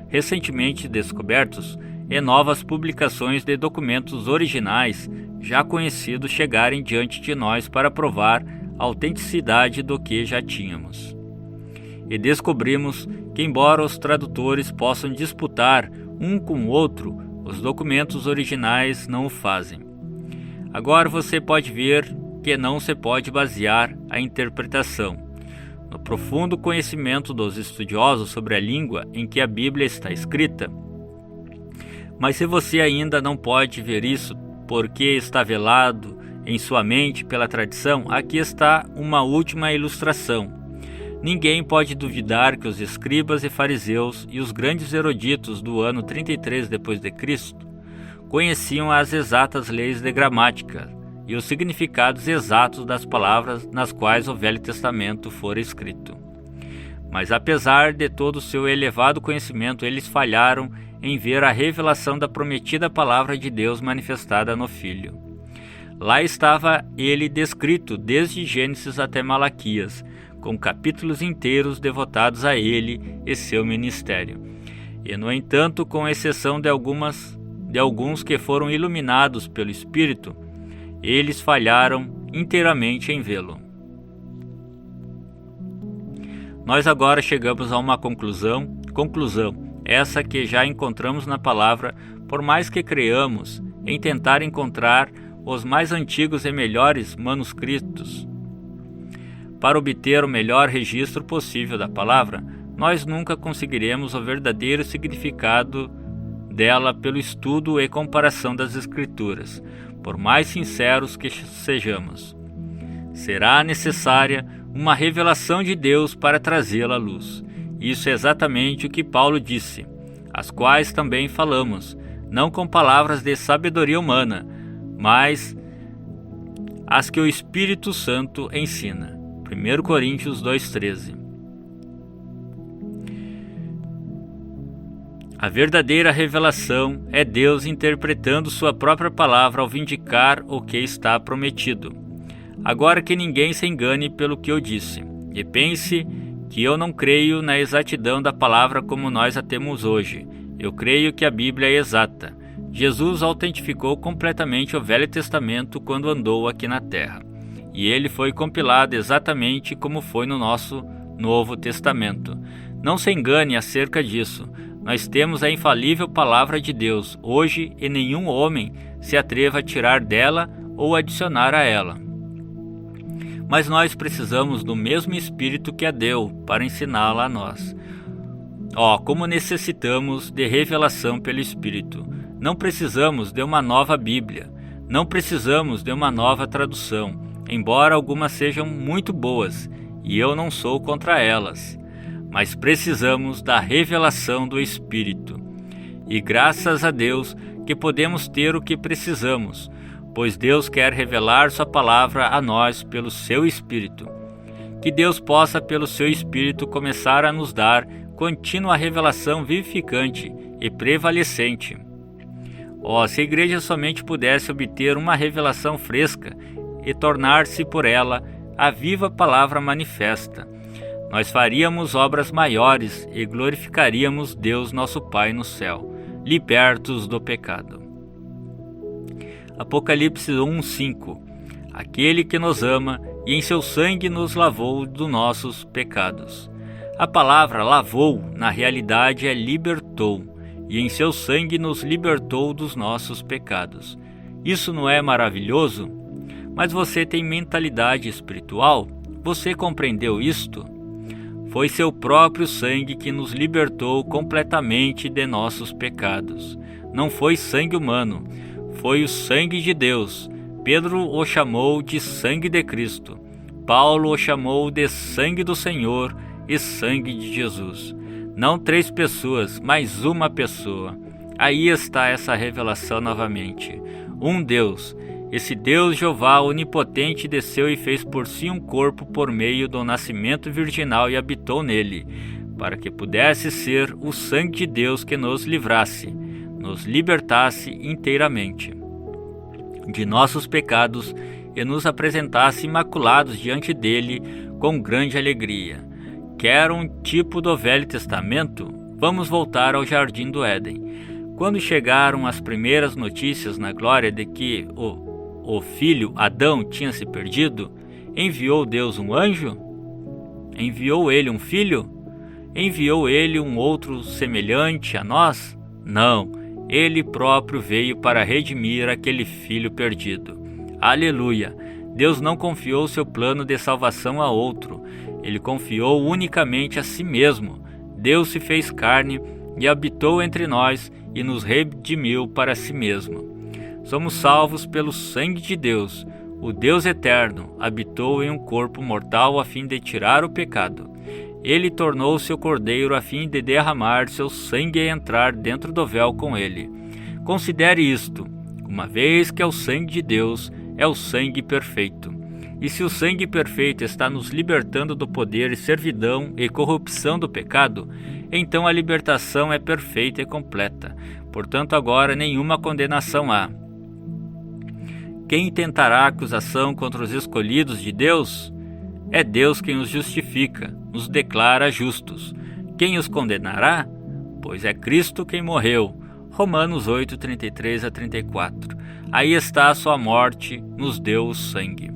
recentemente descobertos e novas publicações de documentos originais já conhecidos chegarem diante de nós para provar a autenticidade do que já tínhamos. E descobrimos que, embora os tradutores possam disputar um com o outro, os documentos originais não o fazem. Agora você pode ver que não se pode basear a interpretação no profundo conhecimento dos estudiosos sobre a língua em que a Bíblia está escrita. Mas se você ainda não pode ver isso porque está velado em sua mente pela tradição, aqui está uma última ilustração. Ninguém pode duvidar que os escribas e fariseus e os grandes eruditos do ano 33 d.C. conheciam as exatas leis de gramática e os significados exatos das palavras nas quais o Velho Testamento fora escrito. Mas apesar de todo o seu elevado conhecimento, eles falharam em ver a revelação da prometida palavra de Deus manifestada no Filho. Lá estava ele descrito desde Gênesis até Malaquias, com capítulos inteiros devotados a ele e seu ministério. E, no entanto, com exceção de alguns que foram iluminados pelo Espírito, eles falharam inteiramente em vê-lo. Nós agora chegamos a uma conclusão, essa que já encontramos na palavra, por mais que creamos em tentar encontrar os mais antigos e melhores manuscritos. Para obter o melhor registro possível da palavra, nós nunca conseguiremos o verdadeiro significado dela pelo estudo e comparação das Escrituras, por mais sinceros que sejamos. Será necessária uma revelação de Deus para trazê-la à luz. Isso é exatamente o que Paulo disse, as quais também falamos, não com palavras de sabedoria humana, mas as que o Espírito Santo ensina. 1 Coríntios 2,13. A verdadeira revelação é Deus interpretando sua própria palavra ao vindicar o que está prometido. Agora que ninguém se engane pelo que eu disse, e pense que eu não creio na exatidão da palavra como nós a temos hoje. Eu creio que a Bíblia é exata. Jesus autentificou completamente o Velho Testamento quando andou aqui na Terra, e ele foi compilado exatamente como foi no nosso Novo Testamento. Não se engane acerca disso. Nós temos a infalível palavra de Deus hoje e nenhum homem se atreva a tirar dela ou adicionar a ela. Mas nós precisamos do mesmo Espírito que a deu para ensiná-la a nós. Como necessitamos de revelação pelo Espírito. Não precisamos de uma nova Bíblia. Não precisamos de uma nova tradução, embora algumas sejam muito boas, e eu não sou contra elas. Mas precisamos da revelação do Espírito. E graças a Deus que podemos ter o que precisamos, pois Deus quer revelar sua palavra a nós pelo seu Espírito. Que Deus possa, pelo seu Espírito, começar a nos dar contínua revelação vivificante e prevalecente. Se a igreja somente pudesse obter uma revelação fresca e tornar-se por ela a viva palavra manifesta, nós faríamos obras maiores e glorificaríamos Deus nosso Pai no céu, libertos do pecado. Apocalipse 1:5. Aquele que nos ama e em seu sangue nos lavou dos nossos pecados. A palavra lavou, na realidade, é libertou, e em seu sangue nos libertou dos nossos pecados. Isso não é maravilhoso? Mas você tem mentalidade espiritual? Você compreendeu isto? Foi seu próprio sangue que nos libertou completamente de nossos pecados. Não foi sangue humano, foi o sangue de Deus. Pedro o chamou de sangue de Cristo. Paulo o chamou de sangue do Senhor e sangue de Jesus. Não 3 pessoas, mas uma pessoa. Aí está essa revelação novamente. Um Deus. Esse Deus Jeová onipotente desceu e fez por si um corpo por meio do nascimento virginal e habitou nele, para que pudesse ser o sangue de Deus que nos livrasse, nos libertasse inteiramente de nossos pecados e nos apresentasse imaculados diante dele com grande alegria. Quer um tipo do Velho Testamento? Vamos voltar ao Jardim do Éden. Quando chegaram as primeiras notícias na glória de que o filho Adão tinha se perdido, enviou Deus um anjo? Enviou ele um filho? Enviou ele um outro semelhante a nós? Não, ele próprio veio para redimir aquele filho perdido. Aleluia! Deus não confiou seu plano de salvação a outro, ele confiou unicamente a si mesmo. Deus se fez carne e habitou entre nós e nos redimiu para si mesmo. Somos salvos pelo sangue de Deus. O Deus eterno habitou em um corpo mortal a fim de tirar o pecado. Ele tornou seu cordeiro a fim de derramar seu sangue e entrar dentro do véu com ele. Considere isto, uma vez que é o sangue de Deus, é o sangue perfeito. E se o sangue perfeito está nos libertando do poder e servidão e corrupção do pecado, então a libertação é perfeita e completa. Portanto, agora nenhuma condenação há. Quem tentará acusação contra os escolhidos de Deus? É Deus quem os justifica, nos declara justos. Quem os condenará? Pois é Cristo quem morreu. Romanos 8, 33 a 34. Aí está a sua morte, nos deu o sangue.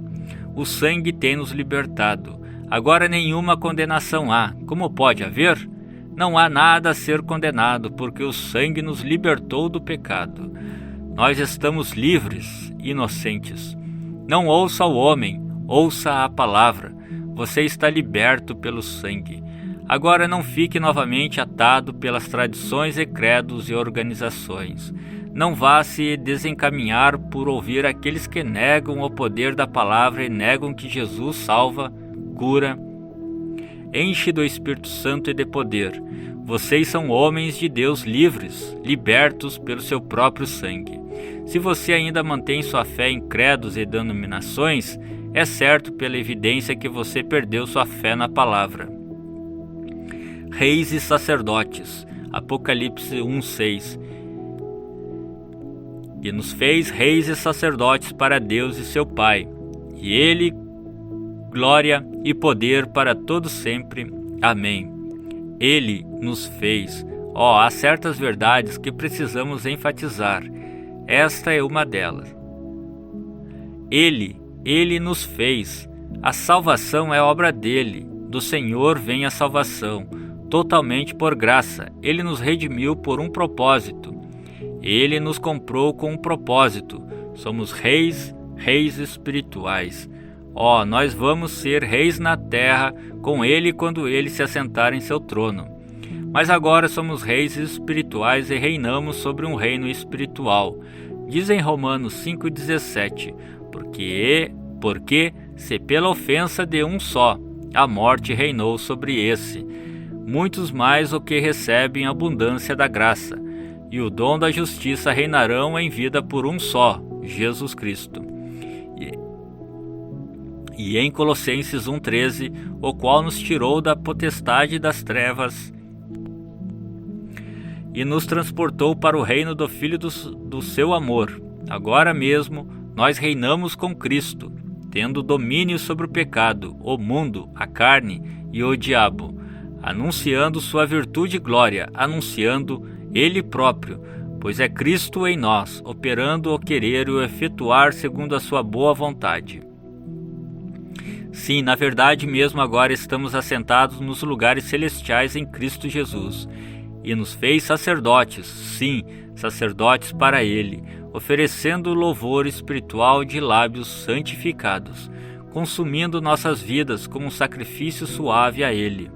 O sangue tem nos libertado. Agora nenhuma condenação há. Como pode haver? Não há nada a ser condenado, porque o sangue nos libertou do pecado. Nós estamos livres, inocentes. Não ouça o homem, ouça a palavra. Você está liberto pelo sangue. Agora não fique novamente atado pelas tradições e credos e organizações. Não vá se desencaminhar por ouvir aqueles que negam o poder da palavra e negam que Jesus salva, cura. Enche do Espírito Santo e de poder. Vocês são homens de Deus livres, libertos pelo seu próprio sangue. Se você ainda mantém sua fé em credos e denominações, é certo pela evidência que você perdeu sua fé na palavra. Reis e sacerdotes, Apocalipse 1:6. E nos fez reis e sacerdotes para Deus e seu Pai, e ele glória e poder para todo sempre. Amém. Ele nos fez. Há certas verdades que precisamos enfatizar. Esta é uma delas. Ele nos fez. A salvação é obra dele. Do Senhor vem a salvação, totalmente por graça. Ele nos redimiu por um propósito. Ele nos comprou com um propósito. Somos reis espirituais. Nós vamos ser reis na terra com ele quando ele se assentar em seu trono. Mas agora somos reis espirituais e reinamos sobre um reino espiritual. Diz em Romanos 5,17, porque se pela ofensa de um só, a morte reinou sobre esse, muitos mais o que recebem abundância da graça, e o dom da justiça reinarão em vida por um só, Jesus Cristo. E em Colossenses 1,13, o qual nos tirou da potestade das trevas e nos transportou para o reino do Filho do seu amor. Agora mesmo nós reinamos com Cristo, tendo domínio sobre o pecado, o mundo, a carne e o diabo, anunciando sua virtude e glória, anunciando Ele próprio, pois é Cristo em nós, operando o querer e o efetuar segundo a sua boa vontade. Sim, na verdade mesmo agora estamos assentados nos lugares celestiais em Cristo Jesus, e nos fez sacerdotes, sim, sacerdotes para Ele, oferecendo louvor espiritual de lábios santificados, consumindo nossas vidas como um sacrifício suave a Ele,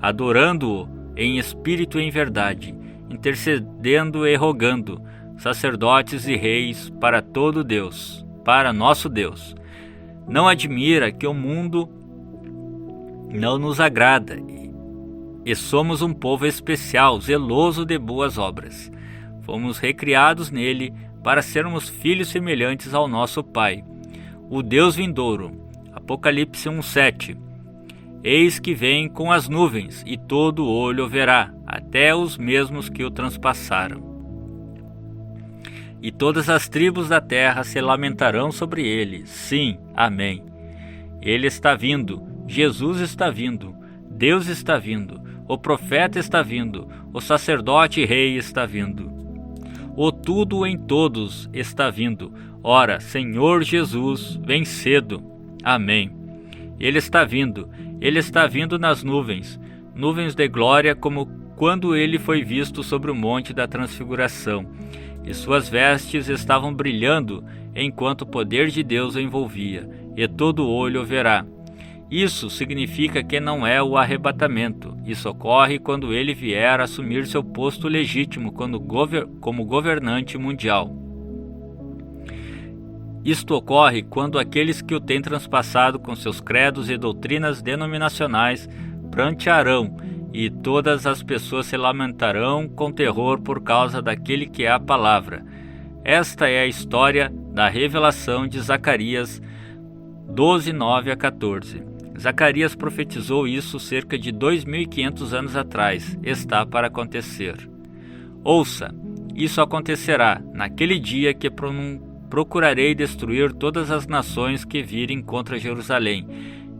adorando-o em espírito e em verdade, intercedendo e rogando, sacerdotes e reis para todo Deus, para nosso Deus. Não admira que o mundo não nos agrada, e somos um povo especial, zeloso de boas obras. Fomos recriados nele para sermos filhos semelhantes ao nosso Pai, o Deus vindouro. Apocalipse 1:7. Eis que vem com as nuvens, e todo olho o verá, até os mesmos que o transpassaram. E todas as tribos da terra se lamentarão sobre ele. Sim, amém. Ele está vindo, Jesus está vindo, Deus está vindo, o profeta está vindo, o sacerdote e rei está vindo. O tudo em todos está vindo. Ora, Senhor Jesus, vem cedo. Amém. Ele está vindo nas nuvens, nuvens de glória, como quando ele foi visto sobre o monte da transfiguração, e suas vestes estavam brilhando, enquanto o poder de Deus o envolvia, e todo olho o verá. Isso significa que não é o arrebatamento. Isso ocorre quando ele vier assumir seu posto legítimo como governante mundial. Isto ocorre quando aqueles que o têm transpassado com seus credos e doutrinas denominacionais prantearão, e todas as pessoas se lamentarão com terror por causa daquele que é a palavra. Esta é a história da revelação de Zacarias 12:9-14. Zacarias profetizou isso cerca de 2.500 anos atrás. Está para acontecer. Ouça, isso acontecerá naquele dia que procurarei destruir todas as nações que virem contra Jerusalém,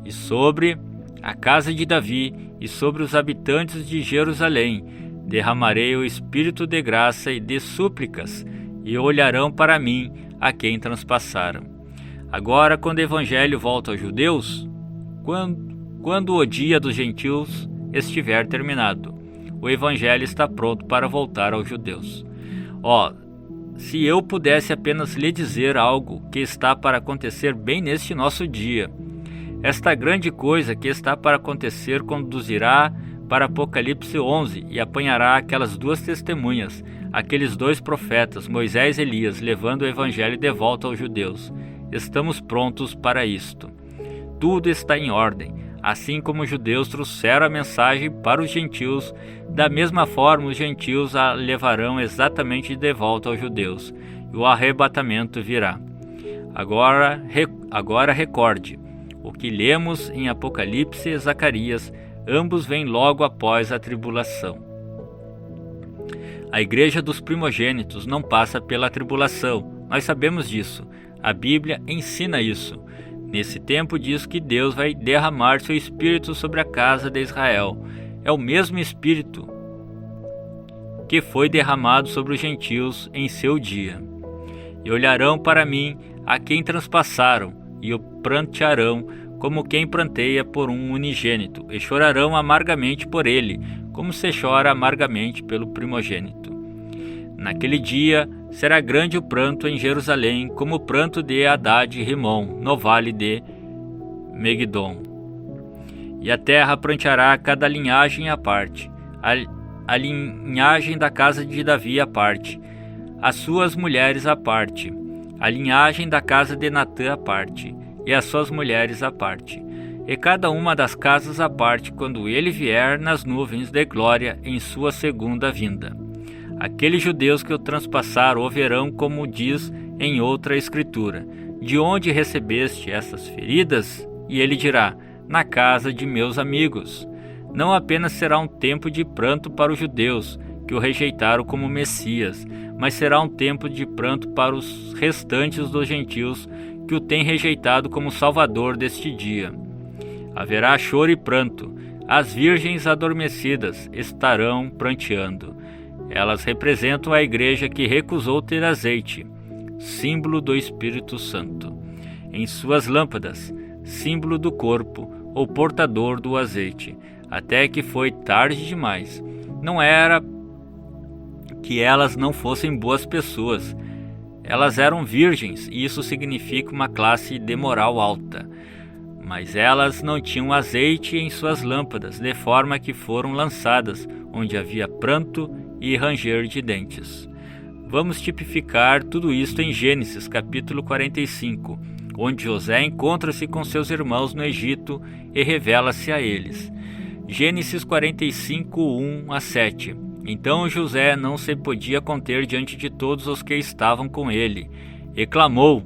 e sobre a casa de Davi e sobre os habitantes de Jerusalém derramarei o espírito de graça e de súplicas, e olharão para mim a quem transpassaram. Agora, quando o evangelho volta aos judeus, quando o dia dos gentios estiver terminado, o evangelho está pronto para voltar aos judeus. Se eu pudesse apenas lhe dizer algo que está para acontecer bem neste nosso dia. Esta grande coisa que está para acontecer conduzirá para Apocalipse 11 e apanhará aquelas duas testemunhas, aqueles dois profetas, Moisés e Elias, levando o evangelho de volta aos judeus. Estamos prontos para isto. Tudo está em ordem. Assim como os judeus trouxeram a mensagem para os gentios, da mesma forma os gentios a levarão exatamente de volta aos judeus, e o arrebatamento virá. Agora recorde, o que lemos em Apocalipse e Zacarias, ambos vêm logo após a tribulação. A igreja dos primogênitos não passa pela tribulação, nós sabemos disso, a Bíblia ensina isso. Nesse tempo diz que Deus vai derramar seu Espírito sobre a casa de Israel. É o mesmo Espírito que foi derramado sobre os gentios em seu dia. E olharão para mim a quem transpassaram, e o prantearão como quem pranteia por um unigênito, e chorarão amargamente por ele, como se chora amargamente pelo primogênito. Naquele dia será grande o pranto em Jerusalém, como o pranto de Hadad e Rimom, no vale de Megidom. E a terra pranteará cada linhagem à parte, a linhagem da casa de Davi à parte, as suas mulheres à parte, a linhagem da casa de Natã à parte, e as suas mulheres à parte, e cada uma das casas à parte, quando ele vier nas nuvens de glória em sua segunda vinda. Aqueles judeus que o transpassaram o verão, como diz em outra escritura: de onde recebeste essas feridas? E ele dirá: na casa de meus amigos. Não apenas será um tempo de pranto para os judeus, que o rejeitaram como Messias, mas será um tempo de pranto para os restantes dos gentios, que o têm rejeitado como Salvador deste dia. Haverá choro e pranto, as virgens adormecidas estarão pranteando. Elas representam a igreja que recusou ter azeite, símbolo do Espírito Santo, em suas lâmpadas. símbolo do corpo, ou portador do azeite, até que foi tarde demais. Não era que elas não fossem boas pessoas. Elas eram virgens, e isso significa uma classe de moral alta. Mas elas não tinham azeite em suas lâmpadas, de forma que foram lançadas, onde havia pranto e ranger de dentes. Vamos tipificar tudo isto em Gênesis, capítulo 45, onde José encontra-se com seus irmãos no Egito e revela-se a eles. Gênesis 45, 1-7. Então José não se podia conter diante de todos os que estavam com ele, e clamou: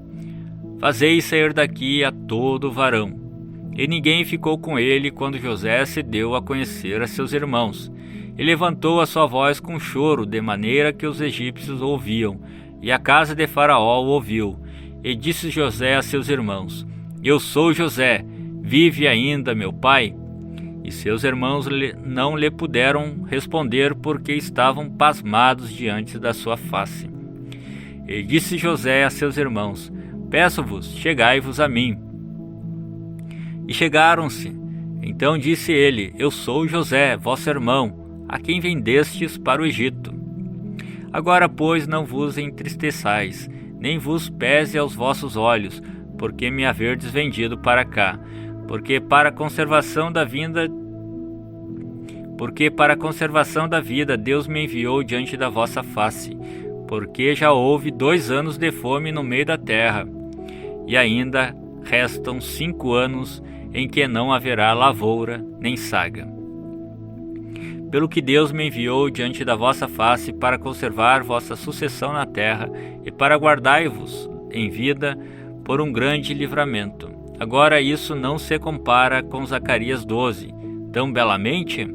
Fazei sair daqui a todo varão. E ninguém ficou com ele quando José se deu a conhecer a seus irmãos. E levantou a sua voz com choro, de maneira que os egípcios ouviam, e a casa de Faraó o ouviu. E disse José a seus irmãos: Eu sou José, vive ainda meu pai? E seus irmãos não lhe puderam responder, porque estavam pasmados diante da sua face. E disse José a seus irmãos: Peço-vos, chegai-vos a mim. E chegaram-se. Então disse ele: Eu sou José, vosso irmão, a quem vendestes para o Egito. Agora, pois, não vos entristeçais, nem vos pese aos vossos olhos, porque me haverdes vendido para cá, porque para a conservação da vida Deus me enviou diante da vossa face, porque já houve 2 anos de fome no meio da terra, e ainda restam 5 anos em que não haverá lavoura nem saga. Pelo que Deus me enviou diante da vossa face para conservar vossa sucessão na terra e para guardai-vos em vida por um grande livramento. Agora isso não se compara com Zacarias 12, tão belamente?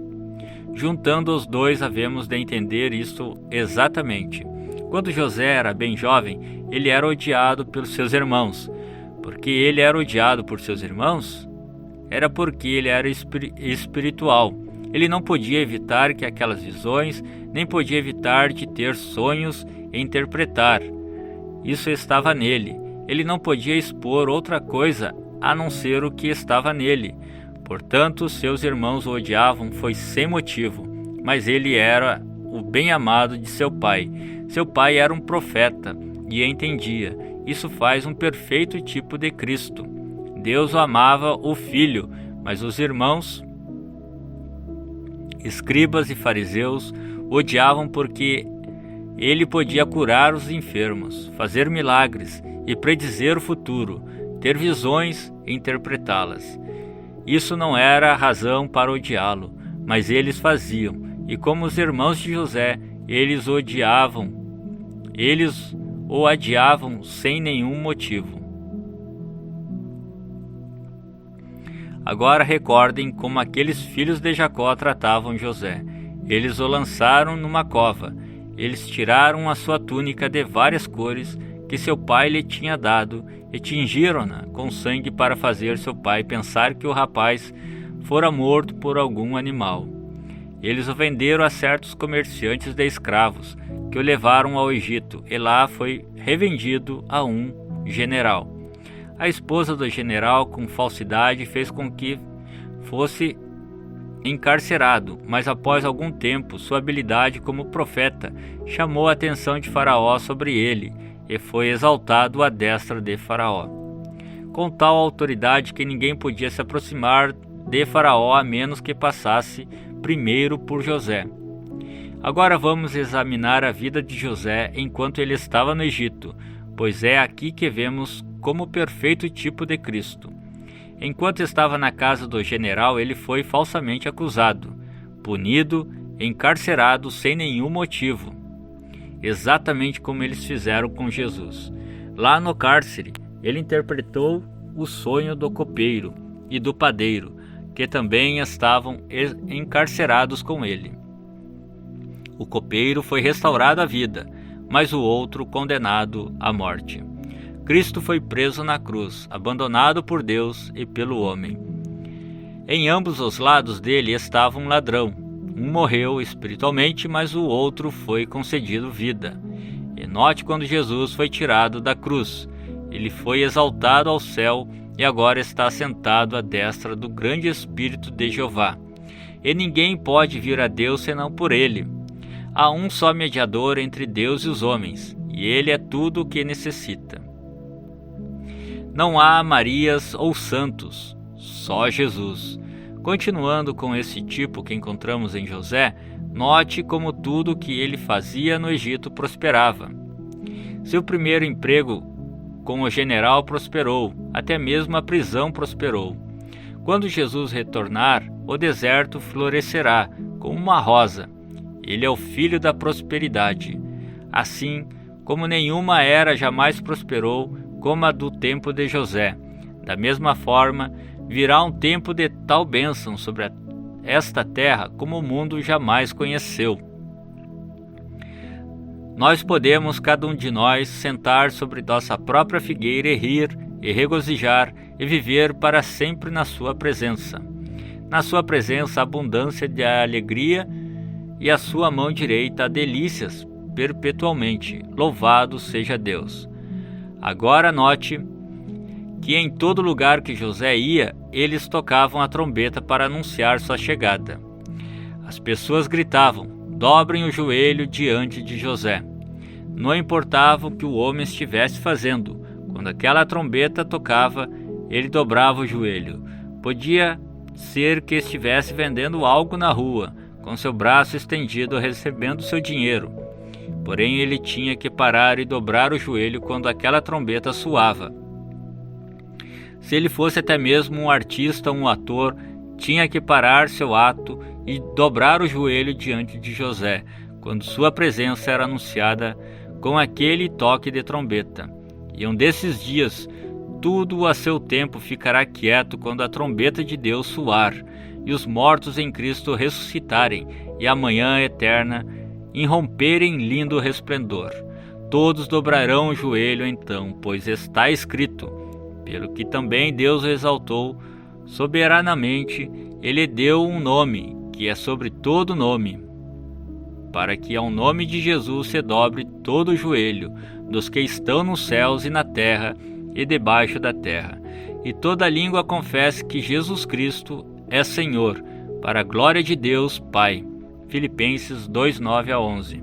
Juntando os dois, havemos de entender isto exatamente. Quando José era bem jovem, ele era odiado pelos seus irmãos. Por que ele era odiado por seus irmãos? Era porque ele era espiritual. Ele não podia evitar que aquelas visões, nem podia evitar de ter sonhos e interpretar. Isso estava nele. Ele não podia expor outra coisa a não ser o que estava nele. Portanto, seus irmãos o odiavam foi sem motivo, mas ele era o bem-amado de seu pai. Seu pai era um profeta e entendia. Isso faz um perfeito tipo de Cristo. Deus o amava, o Filho, mas os irmãos, escribas e fariseus, o odiavam porque ele podia curar os enfermos, fazer milagres e predizer o futuro, ter visões e interpretá-las. Isso não era razão para odiá-lo, mas eles faziam, e como os irmãos de José, eles o adiavam sem nenhum motivo. Agora recordem como aqueles filhos de Jacó tratavam José. Eles o lançaram numa cova. Eles tiraram a sua túnica de várias cores que seu pai lhe tinha dado e tingiram-na com sangue para fazer seu pai pensar que o rapaz fora morto por algum animal. Eles o venderam a certos comerciantes de escravos, que o levaram ao Egito, e lá foi revendido a um general. A esposa do general, com falsidade, fez com que fosse encarcerado, mas após algum tempo, sua habilidade como profeta chamou a atenção de Faraó sobre ele, e foi exaltado à destra de Faraó, com tal autoridade que ninguém podia se aproximar de Faraó a menos que passasse primeiro por José. Agora vamos examinar a vida de José enquanto ele estava no Egito, pois é aqui que vemos como perfeito tipo de Cristo. Enquanto estava na casa do general, ele foi falsamente acusado, punido, encarcerado sem nenhum motivo, exatamente como eles fizeram com Jesus. Lá no cárcere, ele interpretou o sonho do copeiro e do padeiro, que também estavam encarcerados com ele. O copeiro foi restaurado à vida, mas o outro condenado à morte. Cristo foi preso na cruz, abandonado por Deus e pelo homem. Em ambos os lados dele estava um ladrão. Um morreu espiritualmente, mas o outro foi concedido vida. E note quando Jesus foi tirado da cruz. Ele foi exaltado ao céu e agora está sentado à destra do grande Espírito de Jeová. E ninguém pode vir a Deus senão por ele. Há um só mediador entre Deus e os homens, e ele é tudo o que necessita. Não há Marias ou santos, só Jesus. Continuando com esse tipo que encontramos em José, note como tudo o que ele fazia no Egito prosperava. Seu primeiro emprego com o general prosperou, até mesmo a prisão prosperou. Quando Jesus retornar, o deserto florescerá como uma rosa. Ele é o filho da prosperidade. Assim como nenhuma era jamais prosperou como a do tempo de José. Da mesma forma, virá um tempo de tal bênção sobre esta terra como o mundo jamais conheceu. Nós podemos, cada um de nós, sentar sobre nossa própria figueira e rir, e regozijar, e viver para sempre na sua presença. Na sua presença, abundância de alegria, e a sua mão direita, delícias, perpetualmente. Louvado seja Deus. Agora note que em todo lugar que José ia, eles tocavam a trombeta para anunciar sua chegada. As pessoas gritavam: dobrem o joelho diante de José. Não importava o que o homem estivesse fazendo, quando aquela trombeta tocava, ele dobrava o joelho. Podia ser que estivesse vendendo algo na rua, com seu braço estendido recebendo seu dinheiro. Porém, ele tinha que parar e dobrar o joelho quando aquela trombeta soava. Se ele fosse até mesmo um artista ou um ator, tinha que parar seu ato e dobrar o joelho diante de José, quando sua presença era anunciada com aquele toque de trombeta. E um desses dias, tudo a seu tempo ficará quieto quando a trombeta de Deus soar, e os mortos em Cristo ressuscitarem, e a manhã eterna irromperem em lindo resplendor. Todos dobrarão o joelho então, pois está escrito: pelo que também Deus o exaltou soberanamente, ele deu um nome, que é sobre todo nome, para que ao nome de Jesus se dobre todo o joelho, dos que estão nos céus e na terra e debaixo da terra, e toda língua confesse que Jesus Cristo é Senhor, para a glória de Deus Pai. Filipenses 2:9-11.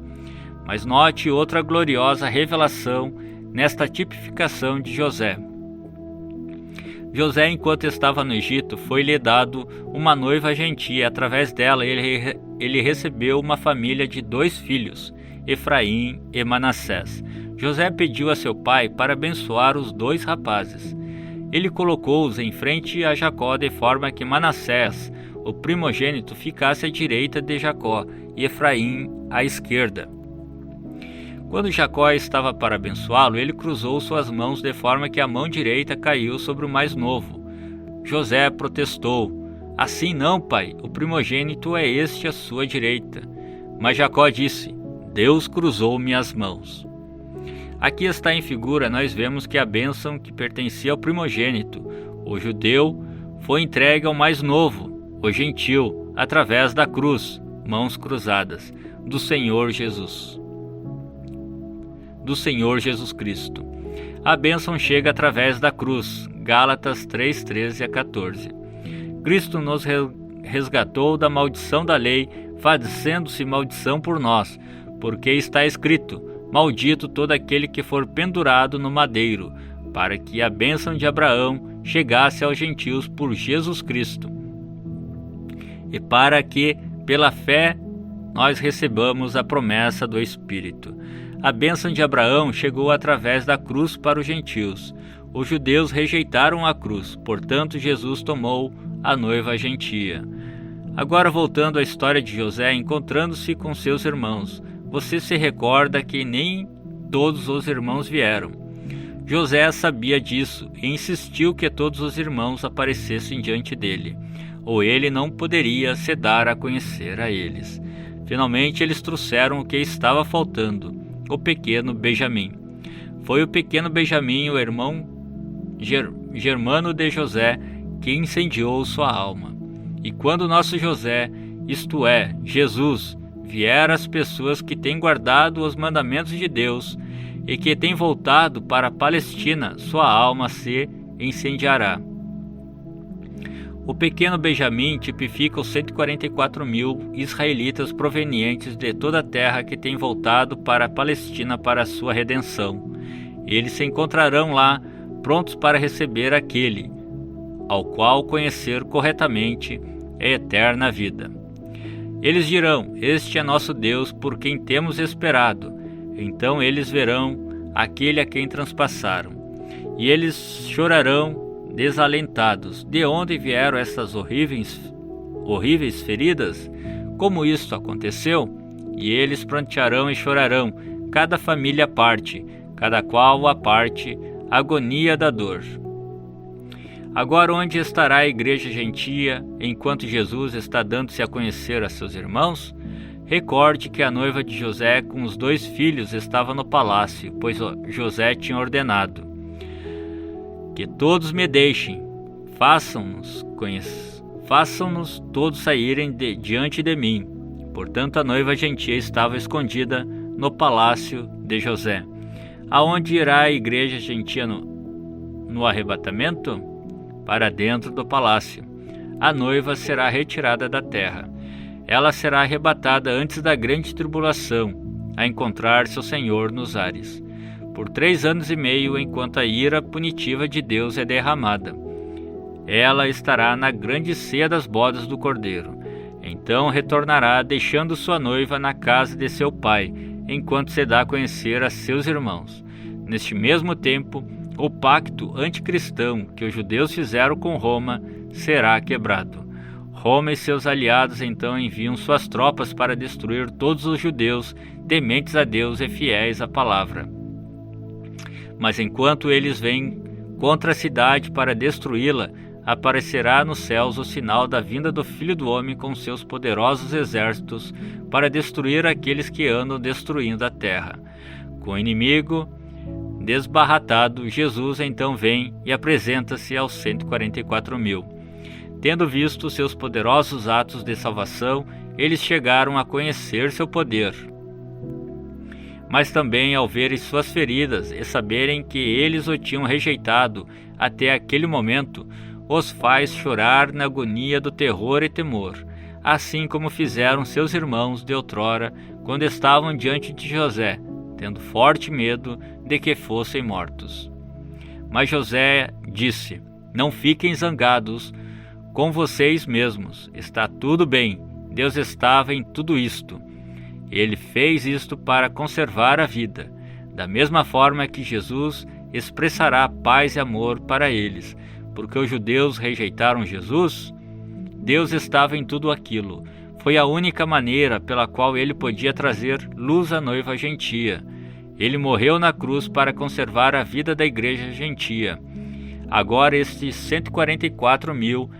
Mas note outra gloriosa revelação nesta tipificação de José. José, enquanto estava no Egito, foi-lhe dado uma noiva gentia. Através dela, ele recebeu uma família de 2 filhos, Efraim e Manassés. José pediu a seu pai para abençoar os 2 rapazes. Ele colocou-os em frente a Jacó, de forma que Manassés, o primogênito, ficasse à direita de Jacó e Efraim à esquerda. Quando Jacó estava para abençoá-lo, ele cruzou suas mãos de forma que a mão direita caiu sobre o mais novo. José protestou: assim não, pai, o primogênito é este à sua direita. Mas Jacó disse: Deus cruzou minhas mãos. Aqui está em figura, nós vemos que a bênção que pertencia ao primogênito, o judeu, foi entregue ao mais novo, o gentil, através da cruz, mãos cruzadas, do Senhor Jesus Cristo. A bênção chega através da cruz, Gálatas 3:13-14. Cristo nos resgatou da maldição da lei, fazendo-se maldição por nós, porque está escrito: maldito todo aquele que for pendurado no madeiro, para que a bênção de Abraão chegasse aos gentios por Jesus Cristo, e para que, pela fé, nós recebamos a promessa do Espírito. A bênção de Abraão chegou através da cruz para os gentios. Os judeus rejeitaram a cruz, portanto Jesus tomou a noiva gentia. Agora, voltando à história de José, encontrando-se com seus irmãos, você se recorda que nem todos os irmãos vieram. José sabia disso e insistiu que todos os irmãos aparecessem diante dele, ou ele não poderia se dar a conhecer a eles. Finalmente eles trouxeram o que estava faltando: o pequeno Benjamim. Foi o pequeno Benjamim, o irmão germano de José, que incendiou sua alma. E quando nosso José, isto é, Jesus, vier às pessoas que têm guardado os mandamentos de Deus e que têm voltado para a Palestina, sua alma se incendiará. O pequeno Benjamim tipifica os 144.000 israelitas provenientes de toda a terra que tem voltado para a Palestina para a sua redenção. Eles se encontrarão lá, prontos para receber aquele, ao qual conhecer corretamente é eterna vida. Eles dirão: este é nosso Deus, por quem temos esperado. Então eles verão aquele a quem transpassaram. E eles chorarão desalentados. De onde vieram essas horríveis feridas? Como isto aconteceu? E eles prantearão e chorarão, cada família à parte, cada qual à parte, agonia da dor. Agora onde estará a igreja gentia, enquanto Jesus está dando-se a conhecer a seus irmãos? Recorde que a noiva de José com os 2 filhos estava no palácio, pois José tinha ordenado: que todos me deixem, façam-nos todos saírem diante de mim. Portanto, a noiva gentia estava escondida no palácio de José. Aonde irá a igreja gentia no arrebatamento? Para dentro do palácio. A noiva será retirada da terra. Ela será arrebatada antes da grande tribulação, a encontrar seu Senhor nos ares, por 3 anos e meio, enquanto a ira punitiva de Deus é derramada. Ela estará na grande ceia das bodas do Cordeiro. Então retornará, deixando sua noiva na casa de seu pai, enquanto se dá a conhecer a seus irmãos. Neste mesmo tempo, o pacto anticristão que os judeus fizeram com Roma será quebrado. Roma e seus aliados então enviam suas tropas para destruir todos os judeus tementes a Deus e fiéis à palavra. Mas enquanto eles vêm contra a cidade para destruí-la, aparecerá nos céus o sinal da vinda do Filho do Homem com seus poderosos exércitos para destruir aqueles que andam destruindo a terra. Com o inimigo desbarratado, Jesus então vem e apresenta-se aos 144.000. Tendo visto seus poderosos atos de salvação, eles chegaram a conhecer seu poder. Mas também, ao verem suas feridas e saberem que eles o tinham rejeitado até aquele momento, os faz chorar na agonia do terror e temor, assim como fizeram seus irmãos de outrora, quando estavam diante de José, tendo forte medo de que fossem mortos. Mas José disse: não fiquem zangados com vocês mesmos, está tudo bem, Deus estava em tudo isto. Ele fez isto para conservar a vida, da mesma forma que Jesus expressará paz e amor para eles, porque os judeus rejeitaram Jesus. Deus estava em tudo aquilo. Foi a única maneira pela qual ele podia trazer luz à noiva gentia. Ele morreu na cruz para conservar a vida da igreja gentia. Agora estes 144.000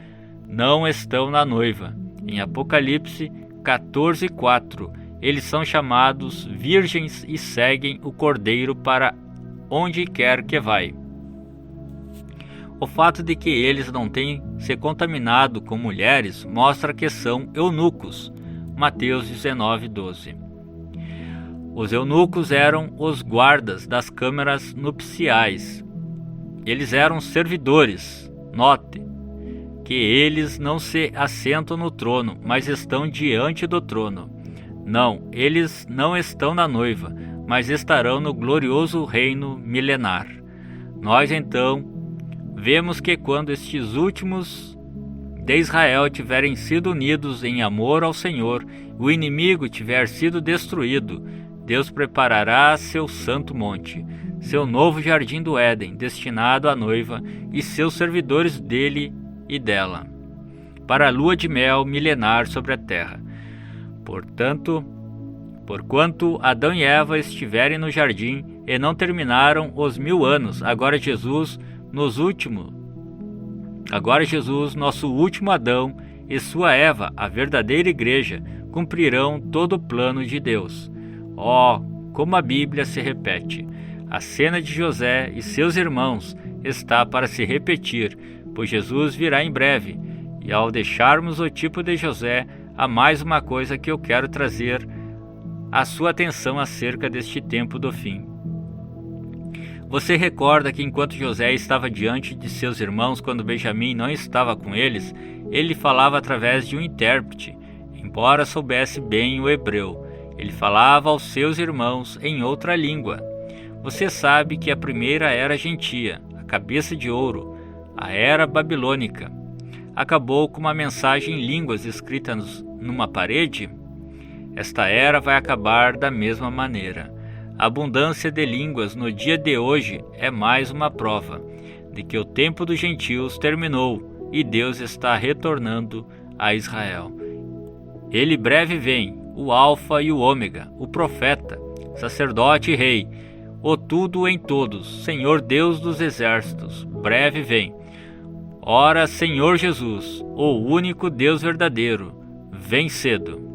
não estão na noiva. Em Apocalipse 14:4, eles são chamados virgens e seguem o Cordeiro para onde quer que vai. O fato de que eles não têm se contaminado com mulheres mostra que são eunucos. Mateus 19:12. Os eunucos eram os guardas das câmaras nupciais. Eles eram servidores. Note que eles não se assentam no trono, mas estão diante do trono. Não, eles não estão na noiva, mas estarão no glorioso reino milenar. Nós então vemos que quando estes últimos de Israel tiverem sido unidos em amor ao Senhor, o inimigo tiver sido destruído, Deus preparará seu santo monte, seu novo jardim do Éden, destinado à noiva e seus servidores dele e dela, para a lua de mel milenar sobre a terra. Porquanto Adão e Eva estiverem no jardim e não terminaram os 1000 anos, agora Jesus, nosso último Adão, e sua Eva, a verdadeira igreja, cumprirão todo o plano de Deus. Como a Bíblia se repete! A cena de José e seus irmãos está para se repetir, pois Jesus virá em breve. E ao deixarmos o tipo de José, há mais uma coisa que eu quero trazer a sua atenção acerca deste tempo do fim. Você recorda que enquanto José estava diante de seus irmãos quando Benjamim não estava com eles, ele falava através de um intérprete, embora soubesse bem o hebreu. Ele falava aos seus irmãos em outra língua. Você sabe que a primeira era gentia, a cabeça de ouro, a era babilônica, acabou com uma mensagem em línguas escrita numa parede? Esta era vai acabar da mesma maneira. A abundância de línguas no dia de hoje é mais uma prova de que o tempo dos gentios terminou e Deus está retornando a Israel. Ele breve vem, o Alfa e o Ômega, o profeta, sacerdote e rei, o tudo em todos, Senhor Deus dos exércitos, breve vem. Ora, Senhor Jesus, o único Deus verdadeiro, vem cedo.